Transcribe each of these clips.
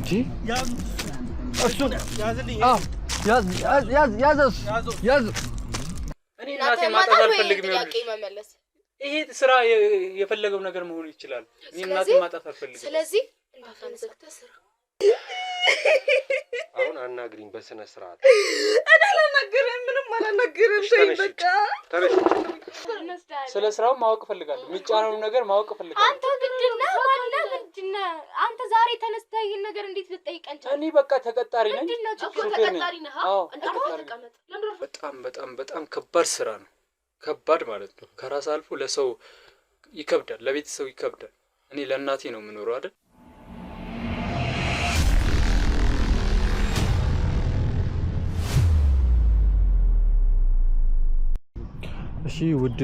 እንዴ እሱን ያዝልኝ ያዝ እኔ እናቴ ማጣት አልፈልግም ይመለስ ይሄ ስራ የፈለገው ነገር መሆን ይችላል እኔ እናቴ ማጣት አልፈልግም ስለዚህ እንዳፈነሰተ ስራ አሁን አናግሪኝ በስነ ስርዓት እኔ አላናግርም ምንም አላናግርም ተይ በቃ ስለ ስራው ማወቅ ፈልጋለሁ የሚጫነው ነገር ማወቅ ፈልጋለሁ አንተ ግድና ማለ ግድና አንተ ዛሬ ተነስተህ ይሄን ነገር እንዴት ልትጠይቀን ቻልክ እኔ በቃ ተቀጣሪ ነኝ ተቀጣሪ ነህ በጣም ከባድ ስራ ነው ከባድ ማለት ነው ከራስ አልፎ ለሰው ይከብዳል ለቤተሰብ ይከብዳል እኔ ለእናቴ ነው የምኖረው አይደል እሺ ውድ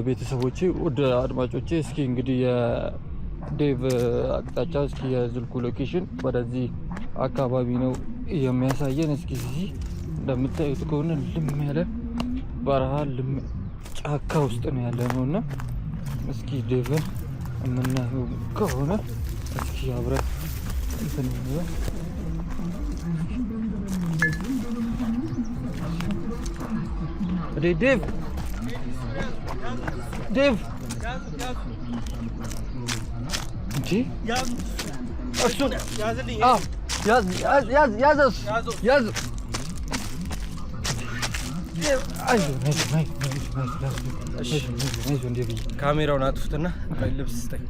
ቤተሰቦቼ ውድ አድማጮቼ እስኪ እንግዲህ የዴቭ አቅጣጫ እስኪ የዝልኩ ሎኬሽን ወደዚህ አካባቢ ነው የሚያሳየን እስኪ እዚህ እንደምታዩት ከሆነ ልም ያለ በረሃ ልም ጫካ ውስጥ ነው ያለነውና እስኪ ዴቭን የምናየው ከሆነ እስኪ አብረን እንትን ነው ዴቭ እንዴ እሱን ያዝልኝ ያዝ ካሜራውን አጥፉትና ልብስ ስጠኝ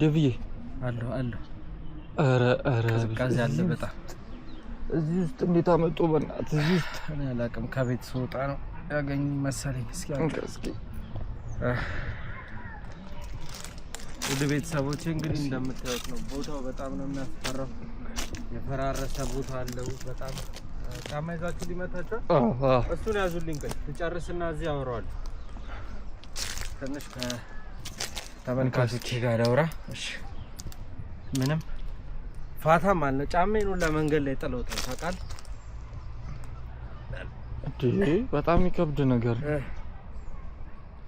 ዴቭዬ አለሁ ኧረ ቅዝቃዜ አለ በጣም እዚህ ውስጥ እንዴት አመጡ በእናትህ እዚህ ውስጥ እኔ አላውቅም ከቤት ስወጣ ነው ያገኝ መሰለኝ እስኪ ወደ ቤተሰቦቼ እንግዲህ እንደምታዩት ነው ቦታው በጣም ነው የሚያስፈራው የፈራረሰ ቦታ አለው በጣም ጫማ ይዛችሁ ሊመታችሁ እሱን ያዙልኝ ቆይ ትጨርስና እዚህ አወራዋለሁ ትንሽ ተመልካቾቼ ጋር አውራ እሺ ምንም ፋታም አለ ጫማዬን ሁላ መንገድ ላይ ጥለውታል ታውቃለህ እንዴ በጣም ይከብድ ነገር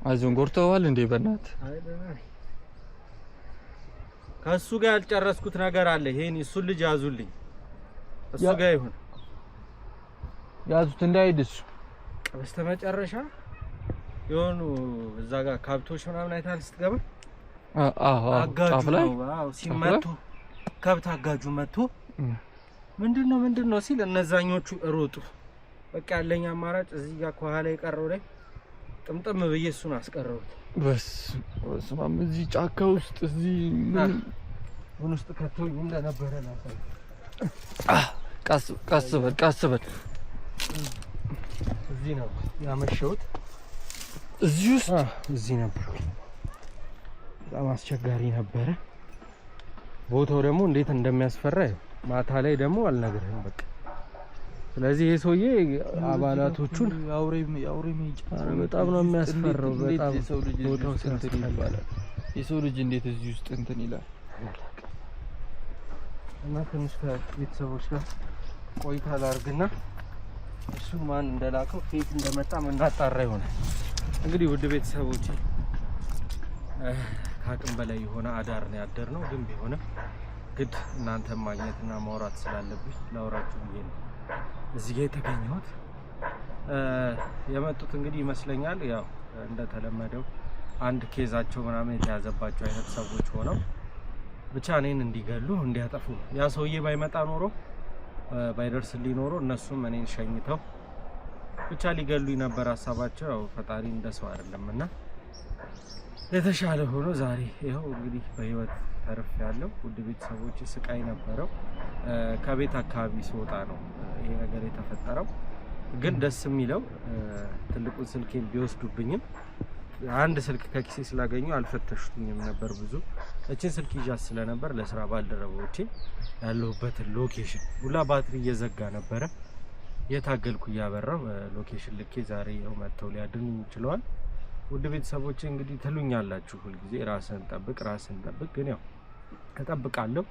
አይዞን ጎርተዋል እንዴ በእናትህ ከሱ ጋር ያልጨረስኩት ነገር አለ ይሄን እሱ ልጅ ያዙልኝ እሱ ጋር ይሁን ያዙት እንዳይደስ በስተመጨረሻ የሆኑ እዛ ጋር ካብቶች ምናምን አይታል ስትገባ ጫፍ ላይ ሲመቱ ከብት አጋጁ መጥቶ ምንድነው ሲል እነዛኞቹ ሮጡ በቃ ያለኝ አማራጭ እዚህ ጋር ከኋላ የቀረው ላይ ጥምጥም ብዬ እሱን አስቀረውት በስማም እዚህ ጫካ ውስጥ እዚህ ምን ውስጥ ከተውኝ እንደነበረ ላሳይ ቀስ በል እዚህ ነው ያመሸሁት እዚህ ውስጥ እዚህ ነበር በጣም አስቸጋሪ ነበረ ቦታው ደግሞ እንዴት እንደሚያስፈራ ማታ ላይ ደግሞ አልነግርህም በቃ ስለዚህ ይሄ ሰውዬ አባላቶቹን ያውሬ ሜጫ በጣም ነው የሚያስፈራው በጣም ቦታው እንትን ይባላል የሰው ልጅ እንዴት እዚህ ውስጥ እንትን ይላል እና ትንሽ ከቤተሰቦች ጋር ቆይታ ላድርግና እሱን ማን እንደላከው ከየት እንደመጣ እናጣራ ይሆናል እንግዲህ ውድ ቤተሰቦች ከአቅም በላይ የሆነ አዳር ነው ያደርነው ግን ቢሆንም ግድ እናንተ ማግኘትና ማውራት ስላለብኝ ላውራችሁ ብዬ ነው እዚህ ጋር የተገኘሁት የመጡት እንግዲህ ይመስለኛል ያው እንደተለመደው አንድ ኬዛቸው ምናምን የተያዘባቸው አይነት ሰዎች ሆነው ብቻ እኔን እንዲገሉ እንዲያጠፉ ያ ሰውዬ ባይመጣ ኖሮ ባይደርስልኝ ኖሮ እነሱም እኔን ሸኝተው ብቻ ሊገሉኝ ነበር ሐሳባቸው ያው ፈጣሪ እንደሰው አይደለምና የተሻለ ሆኖ ዛሬ ይሄው እንግዲህ በህይወት ተርፍ ያለው ውድ ቤተሰቦች ስቃይ ነበረው ከቤት አካባቢ ሲወጣ ነው ይሄ ነገር የተፈጠረው ግን ደስ የሚለው ትልቁን ስልኬን ቢወስዱብኝም አንድ ስልክ ከኪሴ ስላገኙ አልፈተሹኝም ነበር ብዙ እቺን ስልክ ይዣት ስለነበር ለስራ ባልደረቦቼ ያለሁበት ሎኬሽን ሁላ ባትሪ እየዘጋ ነበር የታገልኩ ያበራው ሎኬሽን ልኬ ዛሬ ይሄው መተው ሊያድኑኝ ይችላል ውድ ቤተሰቦቼ እንግዲህ ትሉኛላችሁ ሁሉ ጊዜ ራስን ጠብቅ ግን ያው ተጠብቃለሁ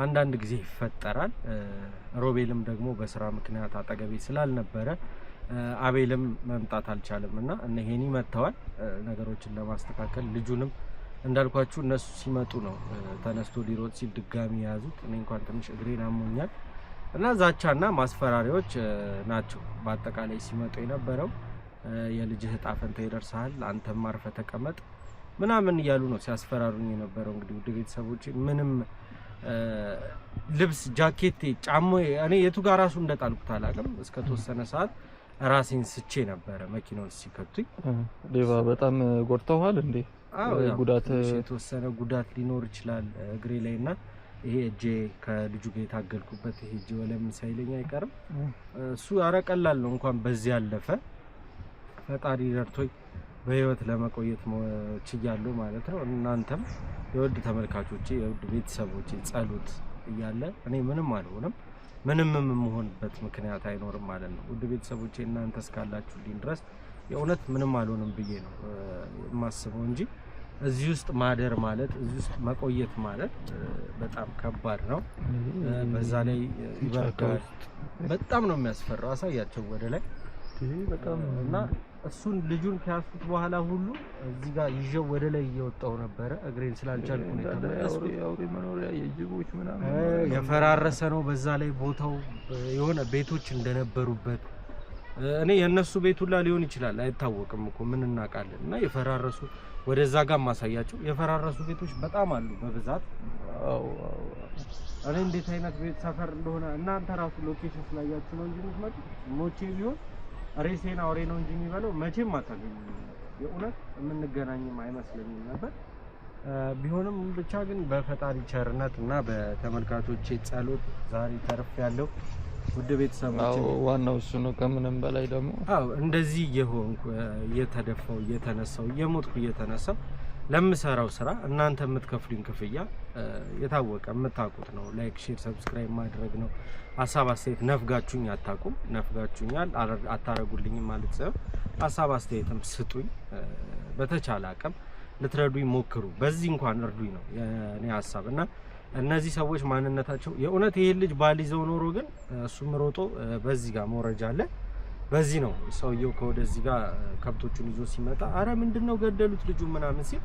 አንዳንድ ጊዜ ይፈጠራል ሮቤልም ደግሞ በስራ ምክንያት አጠገቤ ስላልነበረ አቤልም መምጣት አልቻለም እና እነ ሄኒ መጥተዋል ነገሮችን ለማስተካከል። ልጁንም እንዳልኳችሁ እነሱ ሲመጡ ነው ተነስቶ ሊሮጥ ሲል ድጋሚ ያዙት። እኔ እንኳን ትንሽ እግሬን አሞኛል እና ዛቻና ማስፈራሪያዎች ናቸው በአጠቃላይ ሲመጡ የነበረው። የልጅህ ዕጣ ፈንታ ይደርሳል፣ አንተም አርፈህ ተቀመጥ ምናምን እያሉ ነው ሲያስፈራሩኝ የነበረው። እንግዲህ ውድ ቤተሰቦቼ ምንም ልብስ፣ ጃኬት፣ ጫማ እኔ የቱ ጋር ራሱ እንደጣልኩት አላውቅም። እስከ ተወሰነ ሰዓት ራሴን ስቼ ነበረ መኪናውን ሲከቱኝ። ዴቫ በጣም ጎድተዋል እንዴ? አዎ ጉዳት የተወሰነ ጉዳት ሊኖር ይችላል እግሬ ላይና ይሄ እጄ ከልጁ ጋር የታገልኩበት ይሄ እጄ ወለም ሳይለኝ አይቀርም። እሱ አረቀላል ነው እንኳን በዚህ ያለፈ ፈጣሪ ረድቶኝ በህይወት ለመቆየት ችያለሁ ማለት ነው። እናንተም የውድ ተመልካቾቼ የውድ ቤተሰቦቼ ጸሎት እያለ እኔ ምንም አልሆንም፣ ምንም የምሆንበት ምክንያት አይኖርም ማለት ነው። ውድ ቤተሰቦቼ እናንተ እስካላችሁልኝ ድረስ የእውነት ምንም አልሆንም ብዬ ነው የማስበው እንጂ እዚህ ውስጥ ማደር ማለት እዚህ ውስጥ መቆየት ማለት በጣም ከባድ ነው። በዛ ላይ ይበርዳል፣ በጣም ነው የሚያስፈራው። አሳያቸው ወደ ላይ በጣም እና እሱን ልጁን ከያዝኩት በኋላ ሁሉ እዚህ ጋር ይዤው ወደ ላይ እየወጣው ነበረ እግሬን ስላልቻልኩ ነው የተመለስኩት። አውሬ መኖሪያ የጅቦች ምናምን የፈራረሰ ነው። በዛ ላይ ቦታው የሆነ ቤቶች እንደነበሩበት እኔ የነሱ ቤት ሁላ ሊሆን ይችላል አይታወቅም እኮ ምን እናውቃለን። እና የፈራረሱ ወደዛ ጋር ማሳያቸው የፈራረሱ ቤቶች በጣም አሉ በብዛት። እኔ እንዴት አይነት ቤት ሰፈር እንደሆነ እናንተ ራሱ ሎኬሽን ስላያችሁ ነው እንጂ የምትመጡት። ሞቼ ቢሆን ሬሴን አውሬ ነው እንጂ የሚበለው መቼም አታገኙም። የእውነት የምንገናኝም አይመስለኝም ነበር። ቢሆንም ብቻ ግን በፈጣሪ ቸርነት እና በተመልካቾቼ ጸሎት ዛሬ ተርፍ ያለው ውድ ቤተሰቦቼ ዋናው እሱ ነው። ከምንም በላይ ደግሞ እንደዚህ የሆንኩ እየተደፋው እየተነሳው እየሞትኩ እየተነሳው ለምሰራው ስራ እናንተ የምትከፍሉኝ ክፍያ የታወቀ የምታውቁት ነው። ላይክ፣ ሼር፣ ሰብስክራይብ ማድረግ ነው። ሀሳብ አስተያየት ነፍጋችሁኝ አታውቁም፣ ነፍጋችሁኛል አታረጉልኝም ማለት ነው። ሀሳብ አስተያየትም ስጡኝ፣ በተቻለ አቅም ልትረዱኝ ሞክሩ። በዚህ እንኳን እርዱኝ ነው የኔ ሀሳብ እና እነዚህ ሰዎች ማንነታቸው የእውነት ይሄ ልጅ ባሊዘው ኖሮ ግን እሱም ሮጦ በዚህ ጋር መውረጃ አለ። በዚህ ነው ሰውየው ከወደዚህ ጋር ከብቶቹን ይዞ ሲመጣ አረ ምንድነው ገደሉት ልጁ ምናምን ሲል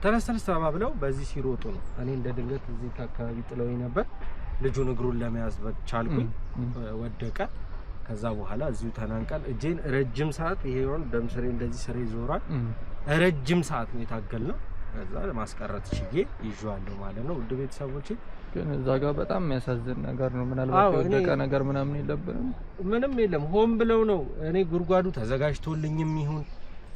ተነስተን ተባብለው በዚህ ሲሮጡ ነው። እኔ እንደ ድንገት እዚህ አካባቢ ጥለውኝ ነበር። ልጁን እግሩን ለመያዝ በቻልኩኝ ወደቀ። ከዛ በኋላ እዚሁ ተናንቀል እጄን ረጅም ሰዓት ይሄውን ደም ስሬ እንደዚህ ስሬ ይዞራል። ረጅም ሰዓት ነው የታገልነው። ከዛ ለማስቀረት ችዬ ይዤዋለሁ ማለት ነው። ውድ ቤተሰቦቼ ግን እዛ ጋር በጣም የሚያሳዝን ነገር ነው። ምናልባት የወደቀ ነገር ምናምን የለብንም፣ ምንም የለም። ሆን ብለው ነው። እኔ ጉድጓዱ ተዘጋጅቶልኝም ይሁን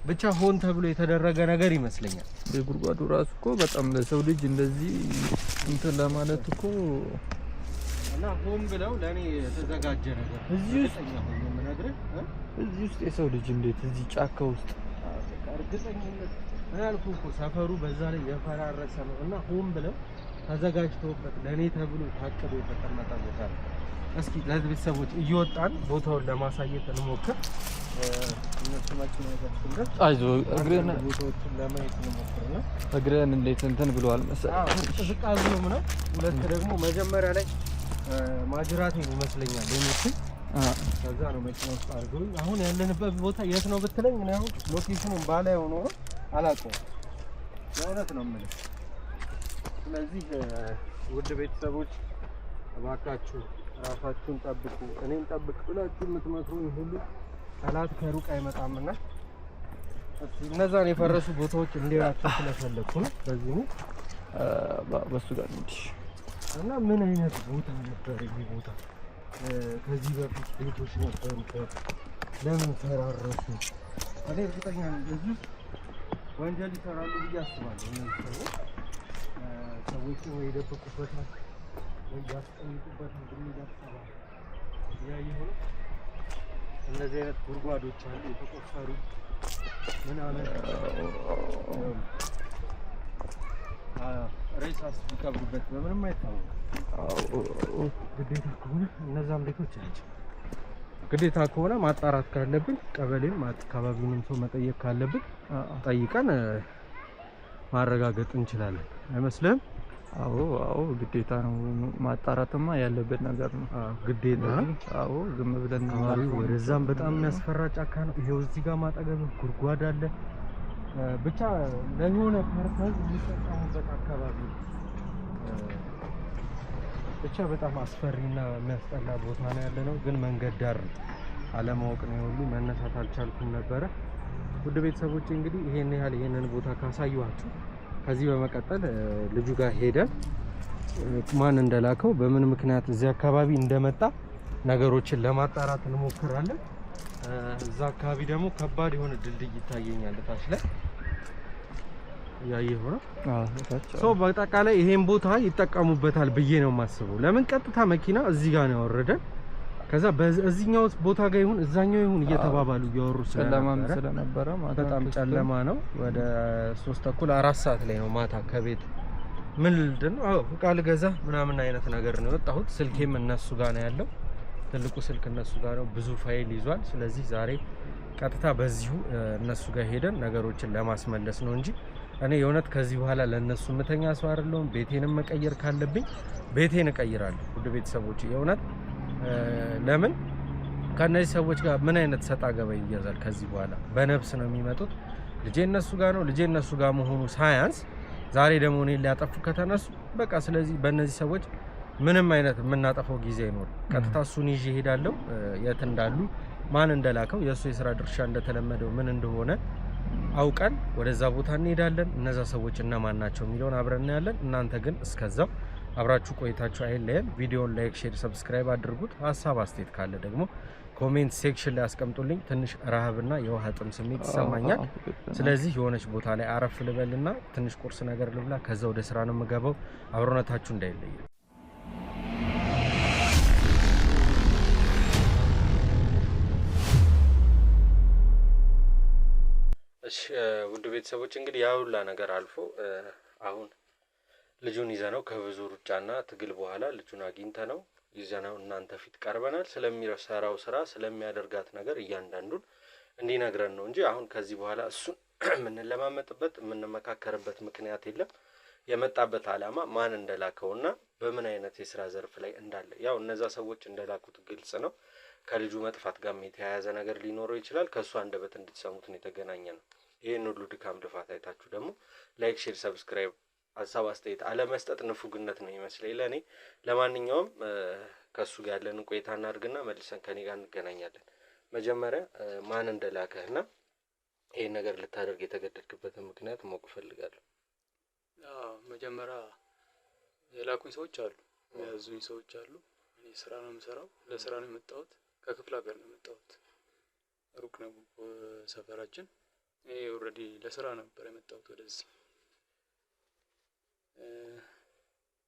ብቻ ሆን ተብሎ የተደረገ ነገር ይመስለኛል። የጉድጓዱ ራሱ እኮ በጣም ለሰው ልጅ እንደዚህ እንትን ለማለት እኮ እና ሆን ብለው ለኔ የተዘጋጀ ነገር እዚህ ውስጥ የሰው ልጅ እንዴት እዚህ ጫካ ውስጥ እርግጠኝነት ያልኩ እኮ ሰፈሩ በዛ ላይ የፈራረሰ ነው እና ሆን ብለው ተዘጋጅተውበት ለኔ ተብሎ ታቅዶ የተቀመጠ ቦታ ነው። እስኪ ለቤተሰቦች እየወጣን ቦታውን ለማሳየት እንሞክር። እነሱ መኪና ይገርሱልኝ። አይዞህ እግሬን ቦታዎችን ለማየት እንሞክርና እግሬን እንዴት እንትን ብለዋል መሰለኝ። ቅዝቃዜ ነው ምናምን። ሁለት ደግሞ መጀመሪያ ላይ ማጅራቴ ነው ይመስለኛል የሚስል ከዛ ነው መኪና ውስጥ አድርገውኝ። አሁን ያለንበት ቦታ የት ነው ብትለኝ እኔ አሁን ሎኬሽኑን ባላይ ሆኖ አላውቀውም። የእውነት ነው የምልህ። ስለዚህ ውድ ቤተሰቦች እባካችሁ ራሳችሁን ጠብቁ፣ እኔን ጠብቅ ብላችሁ የምትመክሩኝ ሁሉ ጠላት ከሩቅ አይመጣምና እነዛን የፈረሱ ቦታዎች እንዲያያችሁ ስለፈለኩ ነው። በዚህ ነው በሱ ጋር እንጂ እና ምን አይነት ቦታ ነበር ይሄ ቦታ? ከዚህ በፊት ቤቶች ነበሩበት፣ ለምን ፈራረሱ? እኔ እርግጠኛ ነኝ እዚህ ወንጀል ይሰራሉ ብዬ አስባለሁ። እነዚህ ሰዎች ወይ የደበቁበታል ወይ ያስቀምጡበታል ብዬ አስባለሁ። ያ ይሁን እንደዚህ አይነት ጉድጓዶች አሉ የተቆፈሩ ምናምን ሬሳስ ቢቀብሩበት በምንም አይታወቅም። ግዴታ ከሆነ እነዛም ቤቶች ናቸው። ግዴታ ከሆነ ማጣራት ካለብን ቀበሌም አካባቢውንም ሰው መጠየቅ ካለብን ጠይቀን ማረጋገጥ እንችላለን። አይመስልህም? አዎ ግዴታ ነው። ማጣራትማ ያለበት ነገር ነው። ግዴታ። አዎ ዝም ብለን ወደዛም በጣም የሚያስፈራ ጫካ ነው። ይሄው እዚህ ጋር ማጠገብ ጉድጓድ አለ። ብቻ ለሆነ ፐርፐዝ የሚጠቀሙበት አካባቢ ብቻ በጣም አስፈሪና የሚያስጠላ ቦታ ነው ያለነው። ግን መንገድ ዳር አለማወቅ ነው ሁሉ መነሳት አልቻልኩም ነበረ። ውድ ቤተሰቦቼ እንግዲህ ይሄንን ቦታ ካሳዩዋችሁ ከዚህ በመቀጠል ልጁ ጋር ሄደን ማን እንደላከው በምን ምክንያት እዚህ አካባቢ እንደመጣ ነገሮችን ለማጣራት እንሞክራለን። እዛ አካባቢ ደግሞ ከባድ የሆነ ድልድይ ይታየኛል ታች ላይ ያየሁ ነው። በአጠቃላይ ይሄን ቦታ ይጠቀሙበታል ብዬ ነው የማስበው። ለምን ቀጥታ መኪና እዚህ ጋር ነው ያወረደን። ከዛ በዚህኛው ቦታ ጋር ይሁን እዛኛው ይሁን እየተባባሉ እያወሩ ስለነበረ በጣም ጨለማ ነው። ወደ 3:30 4 ሰዓት ላይ ነው ማታ ከቤት ምንድን ነው እቃ ልገዛ ምናምን አይነት ነገር ነው የወጣሁት። ስልኬም እነሱ ጋር ነው ያለው። ትልቁ ስልክ እነሱ ጋር ነው። ብዙ ፋይል ይዟል። ስለዚህ ዛሬ ቀጥታ በዚሁ እነሱ ጋር ሄደን ነገሮችን ለማስመለስ ነው እንጂ እኔ የእውነት ከዚህ በኋላ ለነሱ ምተኛ ሰው አይደለሁም። ቤቴንም መቀየር ካለብኝ ቤቴን እቀይራለሁ። ውድ ቤተሰቦች የእውነት ለምን ከነዚህ ሰዎች ጋር ምን አይነት ሰጣ ገባ ይያዛል? ከዚህ በኋላ በነፍስ ነው የሚመጡት። ልጄ እነሱ ጋር ነው። ልጄ እነሱ ጋር መሆኑ ሳያንስ ዛሬ ደግሞ እኔን ሊያጠፉ ከተነሱ በቃ ስለዚህ በእነዚህ ሰዎች ምንም አይነት የምናጠፋው ጊዜ አይኖርም። ቀጥታ እሱን ይዤ እሄዳለሁ። የት እንዳሉ ማን እንደላከው የእሱ የስራ ድርሻ እንደተለመደው ምን እንደሆነ አውቀን ወደዛ ቦታ እንሄዳለን። እነዛ ሰዎች እነማን ናቸው የሚለውን አብረን እናያለን። እናንተ ግን እስከዛው አብራችሁ ቆይታችሁ አይለየን። ቪዲዮውን ላይክ፣ ሼር፣ ሰብስክራይብ አድርጉት። ሀሳብ አስተያየት ካለ ደግሞ ኮሜንት ሴክሽን ላይ አስቀምጡልኝ። ትንሽ ረሃብና የውሃ ጥም ስሜት ይሰማኛል። ስለዚህ የሆነች ቦታ ላይ አረፍ ልበልና ትንሽ ቁርስ ነገር ልብላ። ከዛ ወደ ስራ ነው የምገባው። አብሮነታችሁ እንዳይለየ። እሺ ውድ ቤተሰቦች እንግዲህ ያ ሁላ ነገር አልፎ አሁን ልጁን ይዘነው ከብዙ ሩጫና ትግል በኋላ ልጁን አግኝተነው ይዘነው እናንተ ፊት ቀርበናል። ስለሚሰራው ስራ ስለሚያደርጋት ነገር እያንዳንዱን እንዲነግረን ነው እንጂ አሁን ከዚህ በኋላ እሱን የምንለማመጥበት የምንመካከርበት ምክንያት የለም። የመጣበት ዓላማ ማን እንደላከውና በምን አይነት የስራ ዘርፍ ላይ እንዳለ ያው እነዛ ሰዎች እንደላኩት ግልጽ ነው። ከልጁ መጥፋት ጋር የተያያዘ ነገር ሊኖረው ይችላል። ከሱ አንደበት እንድትሰሙት ነው የተገናኘ ነው። ይሄን ሁሉ ድካም ልፋት አይታችሁ ደግሞ ላይክ፣ ሼር፣ ሰብስክራይብ ሀሳብ አስተያየት አለመስጠት ንፉግነት ነው ይመስለኝ ለኔ። ለማንኛውም ከሱ ጋር ያለንን ቆይታ እናድርግና መልሰን ከኔ ጋር እንገናኛለን። መጀመሪያ ማን እንደላከህና ይሄን ነገር ልታደርግ የተገደድክበትን ምክንያት ማወቅ ፈልጋለሁ። መጀመሪያ የላኩኝ ሰዎች አሉ፣ የሚያዙኝ ሰዎች አሉ። እኔ ስራ ነው የምሰራው፣ ለስራ ነው የመጣሁት። ከክፍለ ሀገር ነው የመጣሁት፣ ሩቅ ነው ሰፈራችን። እኔ ኦልሬዲ ለስራ ነበር የመጣሁት ወደዚህ።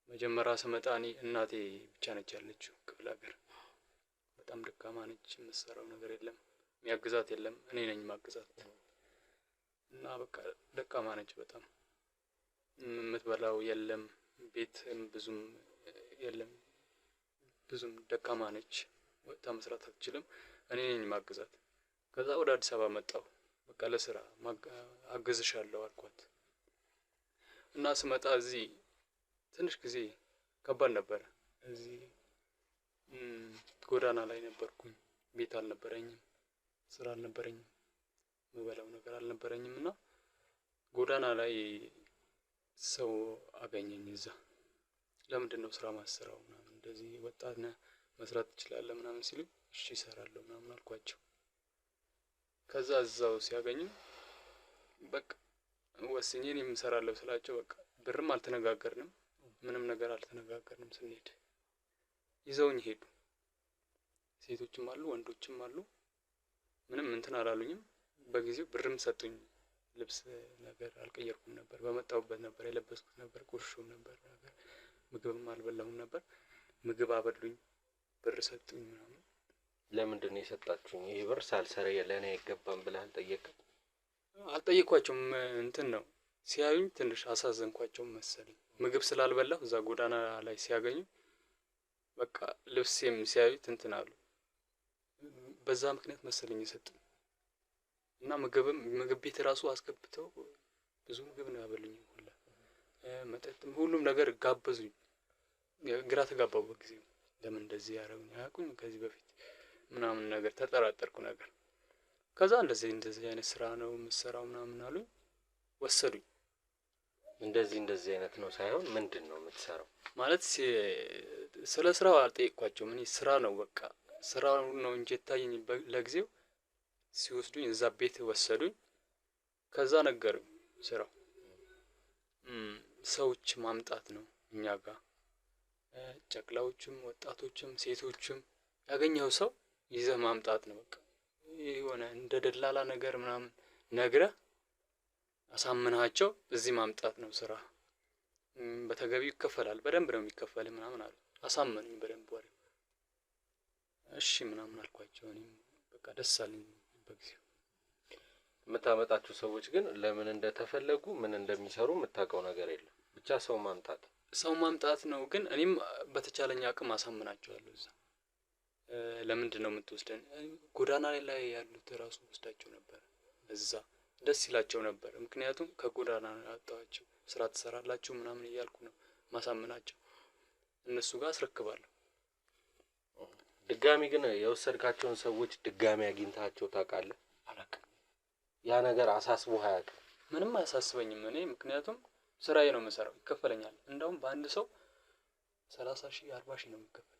መጀመሪያ ስመጣ እኔ እናቴ ብቻ ነች ያለችው ክፍለ ሀገር። በጣም ደካማ ነች፣ የምትሰራው ነገር የለም፣ የሚያግዛት የለም። እኔ ነኝ ማግዛት እና በቃ ደካማ ነች በጣም። የምትበላው የለም፣ ቤት ብዙም የለም፣ ብዙም ደካማ ነች። ወጥታ መስራት አትችልም። እኔ ነኝ ማግዛት። ከዛ ወደ አዲስ አበባ መጣሁ። በቃ ለስራ አግዝሻለሁ አልኳት እና ስመጣ እዚህ ትንሽ ጊዜ ከባድ ነበር። እዚህ ጎዳና ላይ ነበርኩኝ። ቤት አልነበረኝም፣ ስራ አልነበረኝም፣ የምበላው ነገር አልነበረኝም እና ጎዳና ላይ ሰው አገኘኝ እዛ። ለምንድን ነው ስራ ማሰራው ምናምን እንደዚህ ወጣት ነህ መስራት ትችላለህ ምናምን ሲሉኝ እሺ እሰራለሁ ምናምን አልኳቸው። ከዛ እዛው ሲያገኙ በቃ ወስኜ እኔም እሰራለሁ ስላቸው በቃ ብርም አልተነጋገርንም፣ ምንም ነገር አልተነጋገርንም። ስንሄድ ይዘውኝ ሄዱ። ሴቶችም አሉ ወንዶችም አሉ። ምንም እንትን አላሉኝም። በጊዜው ብርም ሰጡኝ። ልብስ ነገር አልቀየርኩም ነበር፣ በመጣሁበት ነበር የለበስኩት ነበር፣ ቆሽሾም ነበር ነገር። ምግብም አልበላሁም ነበር። ምግብ አበሉኝ፣ ብር ሰጡኝ ምናምን። ለምንድን ነው የሰጣችሁኝ? ይሄ ብር ሳልሰራ ለኔ አይገባም ብለህ አልጠየቅም? አልጠየኳቸውም። እንትን ነው ሲያዩኝ ትንሽ አሳዘንኳቸው መሰለኝ። ምግብ ስላልበላሁ እዛ ጎዳና ላይ ሲያገኙ በቃ ልብሴም ሲያዩት እንትን አሉ። በዛ ምክንያት መሰለኝ የሰጡኝ እና ምግብ ቤት ራሱ አስገብተው ብዙ ምግብ ነው ያበሉኝ ሁላ። መጠጥም ሁሉም ነገር ጋበዙኝ። ግራ ተጋባሁ በጊዜው ለምን እንደዚህ ያደረጉኝ አያውቁኝ ከዚህ በፊት ምናምን ነገር ተጠራጠርኩ ነገር። ከዛ እንደዚህ አይነት ስራ ነው የምትሰራው ምናምን አሉኝ። ወሰዱኝ። እንደዚህ አይነት ነው ሳይሆን ምንድነው የምትሰራው ማለት ስለ ስራው አልጠየቅኳቸውም። እኔ ስራ ነው በቃ ስራው ነው እንጂ ታየኝ ለጊዜው። ሲወስዱኝ እዛ ቤት ወሰዱኝ። ከዛ ነገሩኝ ስራው ሰዎች ማምጣት ነው እኛ ጋር ጨቅላዎችም ወጣቶችም ሴቶችም ያገኘው ሰው ይዘህ ማምጣት ነው በቃ የሆነ እንደ ደላላ ነገር ምናምን ነግረህ አሳምናቸው እዚህ ማምጣት ነው ስራ። በተገቢው ይከፈላል በደንብ ነው የሚከፈልህ ምናምን አሉ። አሳመኑኝ በደንብ ወሬ እሺ ምናምን አልኳቸው። እኔም በቃ ደስ አለኝ በጊዜው። የምታመጣቸው ሰዎች ግን ለምን እንደተፈለጉ ምን እንደሚሰሩ የምታውቀው ነገር የለም ብቻ ሰው ማምጣት ነው። ግን እኔም በተቻለኝ አቅም አሳምናቸዋለሁ እዛ ለምንድን ነው የምትወስደን? ጎዳና ላይ ያሉት ራሱ ወስዳቸው ነበር እዛ ደስ ይላቸው ነበር። ምክንያቱም ከጎዳና ያወጣቸው ስራ ትሰራላችሁ ምናምን እያልኩ ነው ማሳምናቸው። እነሱ ጋር አስረክባለሁ። ድጋሚ ግን የወሰድካቸውን ሰዎች ድጋሚ አግኝታቸው ታውቃለህ? አላውቅም። ያ ነገር አሳስቦህ አያውቅም? ምንም አያሳስበኝም እኔ ምክንያቱም ስራዬ ነው የምሰራው ይከፈለኛል። እንደውም በአንድ ሰው 30,000 40,000 ነው የሚከፈለኝ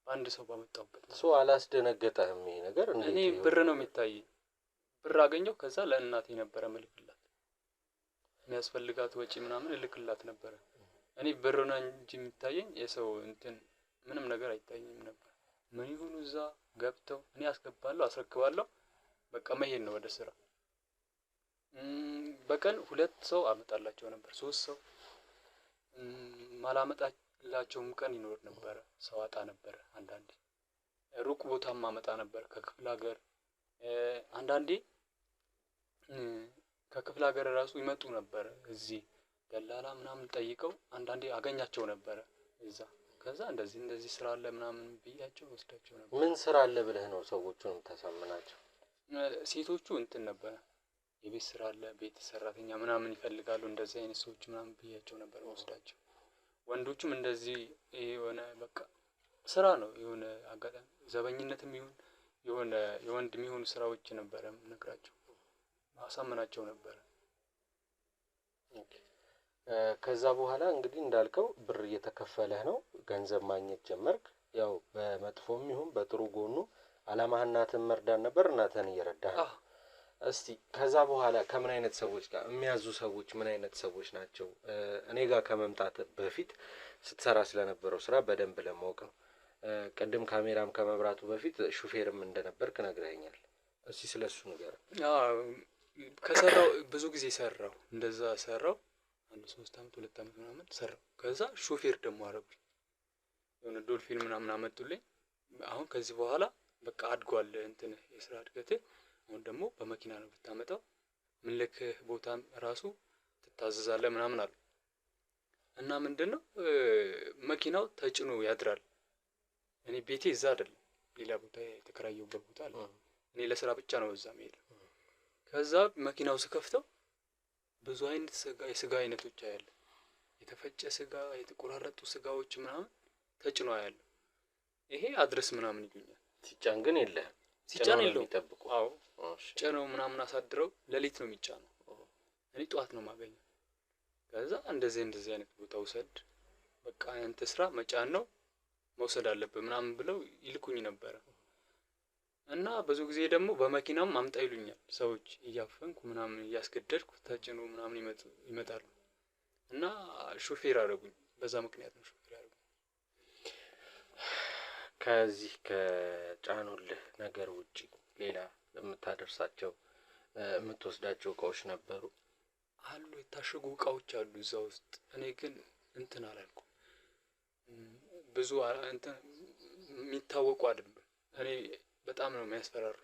በአንድ ሰው ባመጣሁበት። ሰው አላስደነገጠህም ይሄ ነገር? እኔ ብር ነው የሚታየኝ። ብር አገኘሁ ከዛ ለእናቴ ነበረ መልክላት የሚያስፈልጋት ወጪ ምናምን እልክላት ነበረ። እኔ ብር ነው እንጂ የሚታየኝ የሰው እንትን ምንም ነገር አይታየኝም ነበር። ምን ይሁን እዛ ገብተው እኔ አስገባለሁ አስረክባለሁ በቃ መሄድ ነው ወደ ስራ። በቀን 2 ሰው አመጣላቸው ነበር 3 ሰው ማላመጣላቸውም ቀን ይኖር ነበር። ሰው አጣ ነበር አንዳንዴ ሩቅ ቦታም ማመጣ ነበር ከክፍለ ሀገር። አንዳንዴ ከክፍለ ሀገር ራሱ ይመጡ ነበር እዚህ ደላላ ምናምን ጠይቀው አንዳንዴ አገኛቸው ነበር እዛ። ከዛ እንደዚህ ስራ አለ ምናምን ብያቸው ወስዳቸው ነበር። ምን ስራ አለ ብለህ ነው ሰዎቹን ተሳምናቸው? ሴቶቹ እንትን ነበር የቤት ስራ አለ ቤት ሰራተኛ ምናምን ይፈልጋሉ እንደዚህ አይነት ሰዎች ምናምን ብያቸው ነበር ወስዳቸው። ወንዶቹም እንደዚህ የሆነ በቃ ስራ ነው የሆነ አጋጣሚ ዘበኝነትም ይሁን የሆነ የወንድ የሚሆኑ ስራዎች ነበር ነግራቸው አሳምናቸው ነበር። ከዛ በኋላ እንግዲህ እንዳልከው ብር እየተከፈለህ ነው ገንዘብ ማግኘት ጀመርክ። ያው በመጥፎም ይሁን በጥሩ ጎኑ አላማህና ተመርዳን ነበር እናተን እየረዳህ። እስቲ ከዛ በኋላ ከምን አይነት ሰዎች ጋር የሚያዙ ሰዎች ምን አይነት ሰዎች ናቸው? እኔ ጋር ከመምጣት በፊት ስትሰራ ስለነበረው ስራ በደንብ ለማወቅ ነው። ቀደም ካሜራም ከመብራቱ በፊት ሹፌርም እንደነበርክ ነግረኸኛል። እስቲ ስለሱ ነገር። ከሰራው ብዙ ጊዜ ሰራው እንደዛ ሰራው 3 አመት 2 አመት ምናምን ሰራው። ከዛ ሹፌር ደግሞ አረጉኝ የሆነ ዶልፊን ምናምን አመጡልኝ። አሁን ከዚህ በኋላ በቃ አድጓል እንትን የስራ እድገት። አሁን ደግሞ በመኪና ነው ብታመጣው ምን ልክ ቦታም ራሱ ትታዘዛለህ ምናምን አሉ። እና ምንድነው መኪናው ተጭኖ ያድራል። እኔ ቤቴ እዛ አይደለም ሌላ ቦታ የተከራየሁበት ቦታ አለ። እኔ ለስራ ብቻ ነው እዛ የምሄደው። ከዛ መኪናው ስከፍተው ብዙ አይነት የስጋ አይነቶች አያለ የተፈጨ ስጋ የተቆራረጡ ስጋዎች ምናምን ተጭኖ አያለ። ይሄ አድረስ ምናምን ይሉኛል። ሲጫን ግን የለህም? ሲጫን የለውም የሚጠብቁ። አዎ ጭነው ምናምን አሳድረው ሌሊት ነው የሚጫነው። እኔ ጧት ነው የማገኘው። ከዛ እንደዚህ አይነት ቦታ ውሰድ በቃ አንተ ስራ መጫን ነው መውሰድ አለበት ምናምን ብለው ይልኩኝ ነበር። እና ብዙ ጊዜ ደግሞ በመኪናም አምጣ ይሉኛል ሰዎች እያፈንኩ ምናምን እያስገደድኩ ተጭኖ ምናምን ይመጣሉ። እና ሹፌር አደረጉኝ። በዛ ምክንያት ነው ሹፌር አደረጉኝ። ከዚህ ከጫኑልህ ነገር ውጪ ሌላ የምታደርሳቸው የምትወስዳቸው እቃዎች ነበሩ? አሉ የታሸጉ እቃዎች አሉ እዛ ውስጥ። እኔ ግን እንትን አላልኩም። ብዙ እንትን የሚታወቁ አይደለም። እኔ በጣም ነው የሚያስፈራሩ።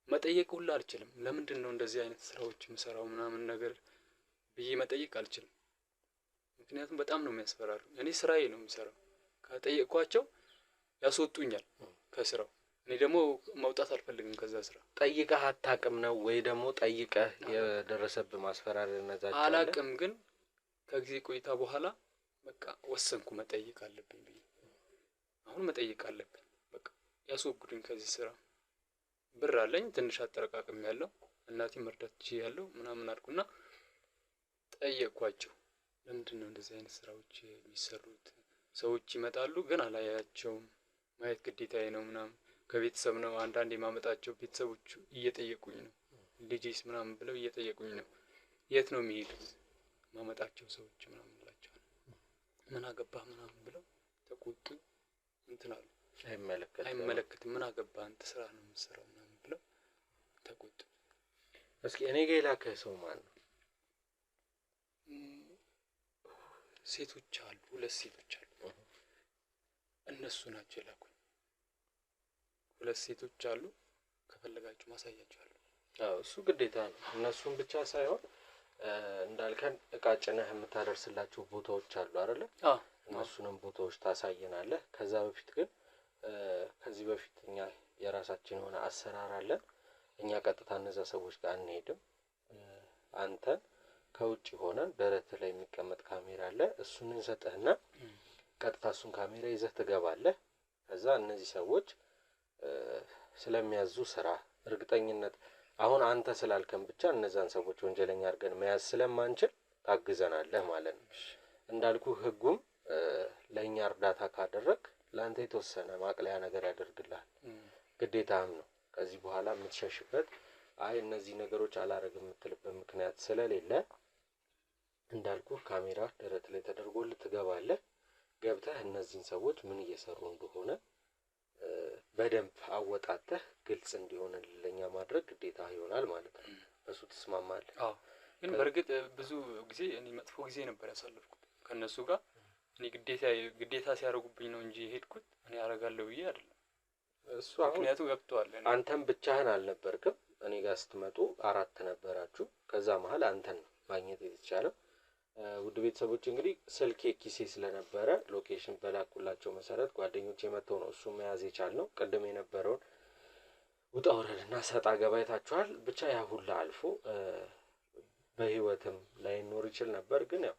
መጠየቅ ሁላ አልችልም። ለምንድን ነው እንደዚህ አይነት ስራዎች የምሰራው ምናምን ነገር ብዬ መጠየቅ አልችልም። ምክንያቱም በጣም ነው የሚያስፈራሩ። እኔ ስራዬ ነው የምሰራው። ከጠየቅኳቸው ያስወጡኛል ከስራው። እኔ ደግሞ መውጣት አልፈልግም ከዛ ስራ። ጠይቀህ አታውቅም ነው ወይ ደግሞ ጠይቀህ የደረሰብህ ማስፈራሪያ ነዛች? አላውቅም ግን ከጊዜ ቆይታ በኋላ በቃ ወሰንኩ መጠየቅ አለብኝ ብዬ አሁን መጠየቅ አለብኝ በቃ ያስወግዱኝ ከዚህ ስራ ብር አለኝ ትንሽ አጠረቃቅም ያለው እናቴ መርዳት ያለው ምናምን አልኩና ጠየቅኳቸው ለምንድን ነው እንደዚህ አይነት ስራዎች የሚሰሩት ሰዎች ይመጣሉ ግን አላያቸውም ማየት ግዴታዬ ነው ምናምን ከቤተሰብ ነው አንዳንዴ ማመጣቸው ቤተሰቦቹ እየጠየቁኝ ነው ልጅስ ምናምን ብለው እየጠየቁኝ ነው የት ነው የሚሄዱት ማመጣቸው ሰዎች ምናምን ብላቸው ምን አገባህ ምናምን ብለው ተቆጡ እንትን አሉ አይመለከትም ምን አገባህ አንተ ስራ ነው የምትሰራው ምናምን ብለው ተቆጡ እስኪ እኔ ጋር የላከህ ሰው ማን ነው ሴቶች አሉ ሁለት ሴቶች አሉ እነሱ ናቸው የላኩኝ ሁለት ሴቶች አሉ ከፈለጋችሁ ማሳያችኋለሁ አዎ እሱ ግዴታ ነው እነሱን ብቻ ሳይሆን እንዳልከን እቃ ጭነህ የምታደርስላቸው ቦታዎች አሉ አይደለ እነሱንም ቦታዎች ታሳየናለህ ከዛ በፊት ግን ከዚህ በፊት እኛ የራሳችን የሆነ አሰራር አለን እኛ ቀጥታ እነዛ ሰዎች ጋር አንሄድም አንተን ከውጭ ሆነን ደረት ላይ የሚቀመጥ ካሜራ አለ እሱን እንሰጥህና ቀጥታ እሱን ካሜራ ይዘህ ትገባለህ ከዛ እነዚህ ሰዎች ስለሚያዙ ስራ እርግጠኝነት አሁን አንተ ስላልከን ብቻ እነዛን ሰዎች ወንጀለኛ አድርገን መያዝ ስለማንችል ታግዘናለህ ማለት ነው እንዳልኩ ህጉም ለኛ እርዳታ ካደረክ ላንተ የተወሰነ ማቅለያ ነገር ያደርግልሃል ግዴታም ነው ከዚህ በኋላ የምትሸሽበት አይ እነዚህ ነገሮች አላረግም የምትልበት ምክንያት ስለሌለ እንዳልኩ ካሜራ ደረት ላይ ተደርጎልህ ትገባለህ ገብተህ እነዚህን ሰዎች ምን እየሰሩ እንደሆነ በደንብ አወጣተህ ግልጽ እንዲሆንልህ ለኛ ማድረግ ግዴታ ይሆናል ማለት ነው እሱ ተስማማለህ አዎ ግን በርግጥ ብዙ ጊዜ እኔ መጥፎ ጊዜ ነበር ያሳለፍኩት ከነሱ ጋር እኔ ግዴታ ሲያረጉብኝ ነው እንጂ ሄድኩት እኔ አረጋለሁ ብዬ አይደለም እሱ አሁን ምክንያቱ ገብቷል አንተም ብቻህን አልነበርክም እኔ ጋር ስትመጡ 4 ነበራችሁ ከዛ መሃል አንተን ማግኘት የተቻለው ውድ ቤተሰቦች እንግዲህ ስልኬ ኪሴ ስለነበረ ሎኬሽን በላኩላቸው መሰረት ጓደኞቼ መተው ነው እሱ መያዝ የቻልነው ቀደም የነበረውን ውጣ ወረድና ሰጣ ገባይታችኋል ብቻ ያ ሁሉ አልፎ በህይወትም ላይኖር ይችል ነበር ግን ያው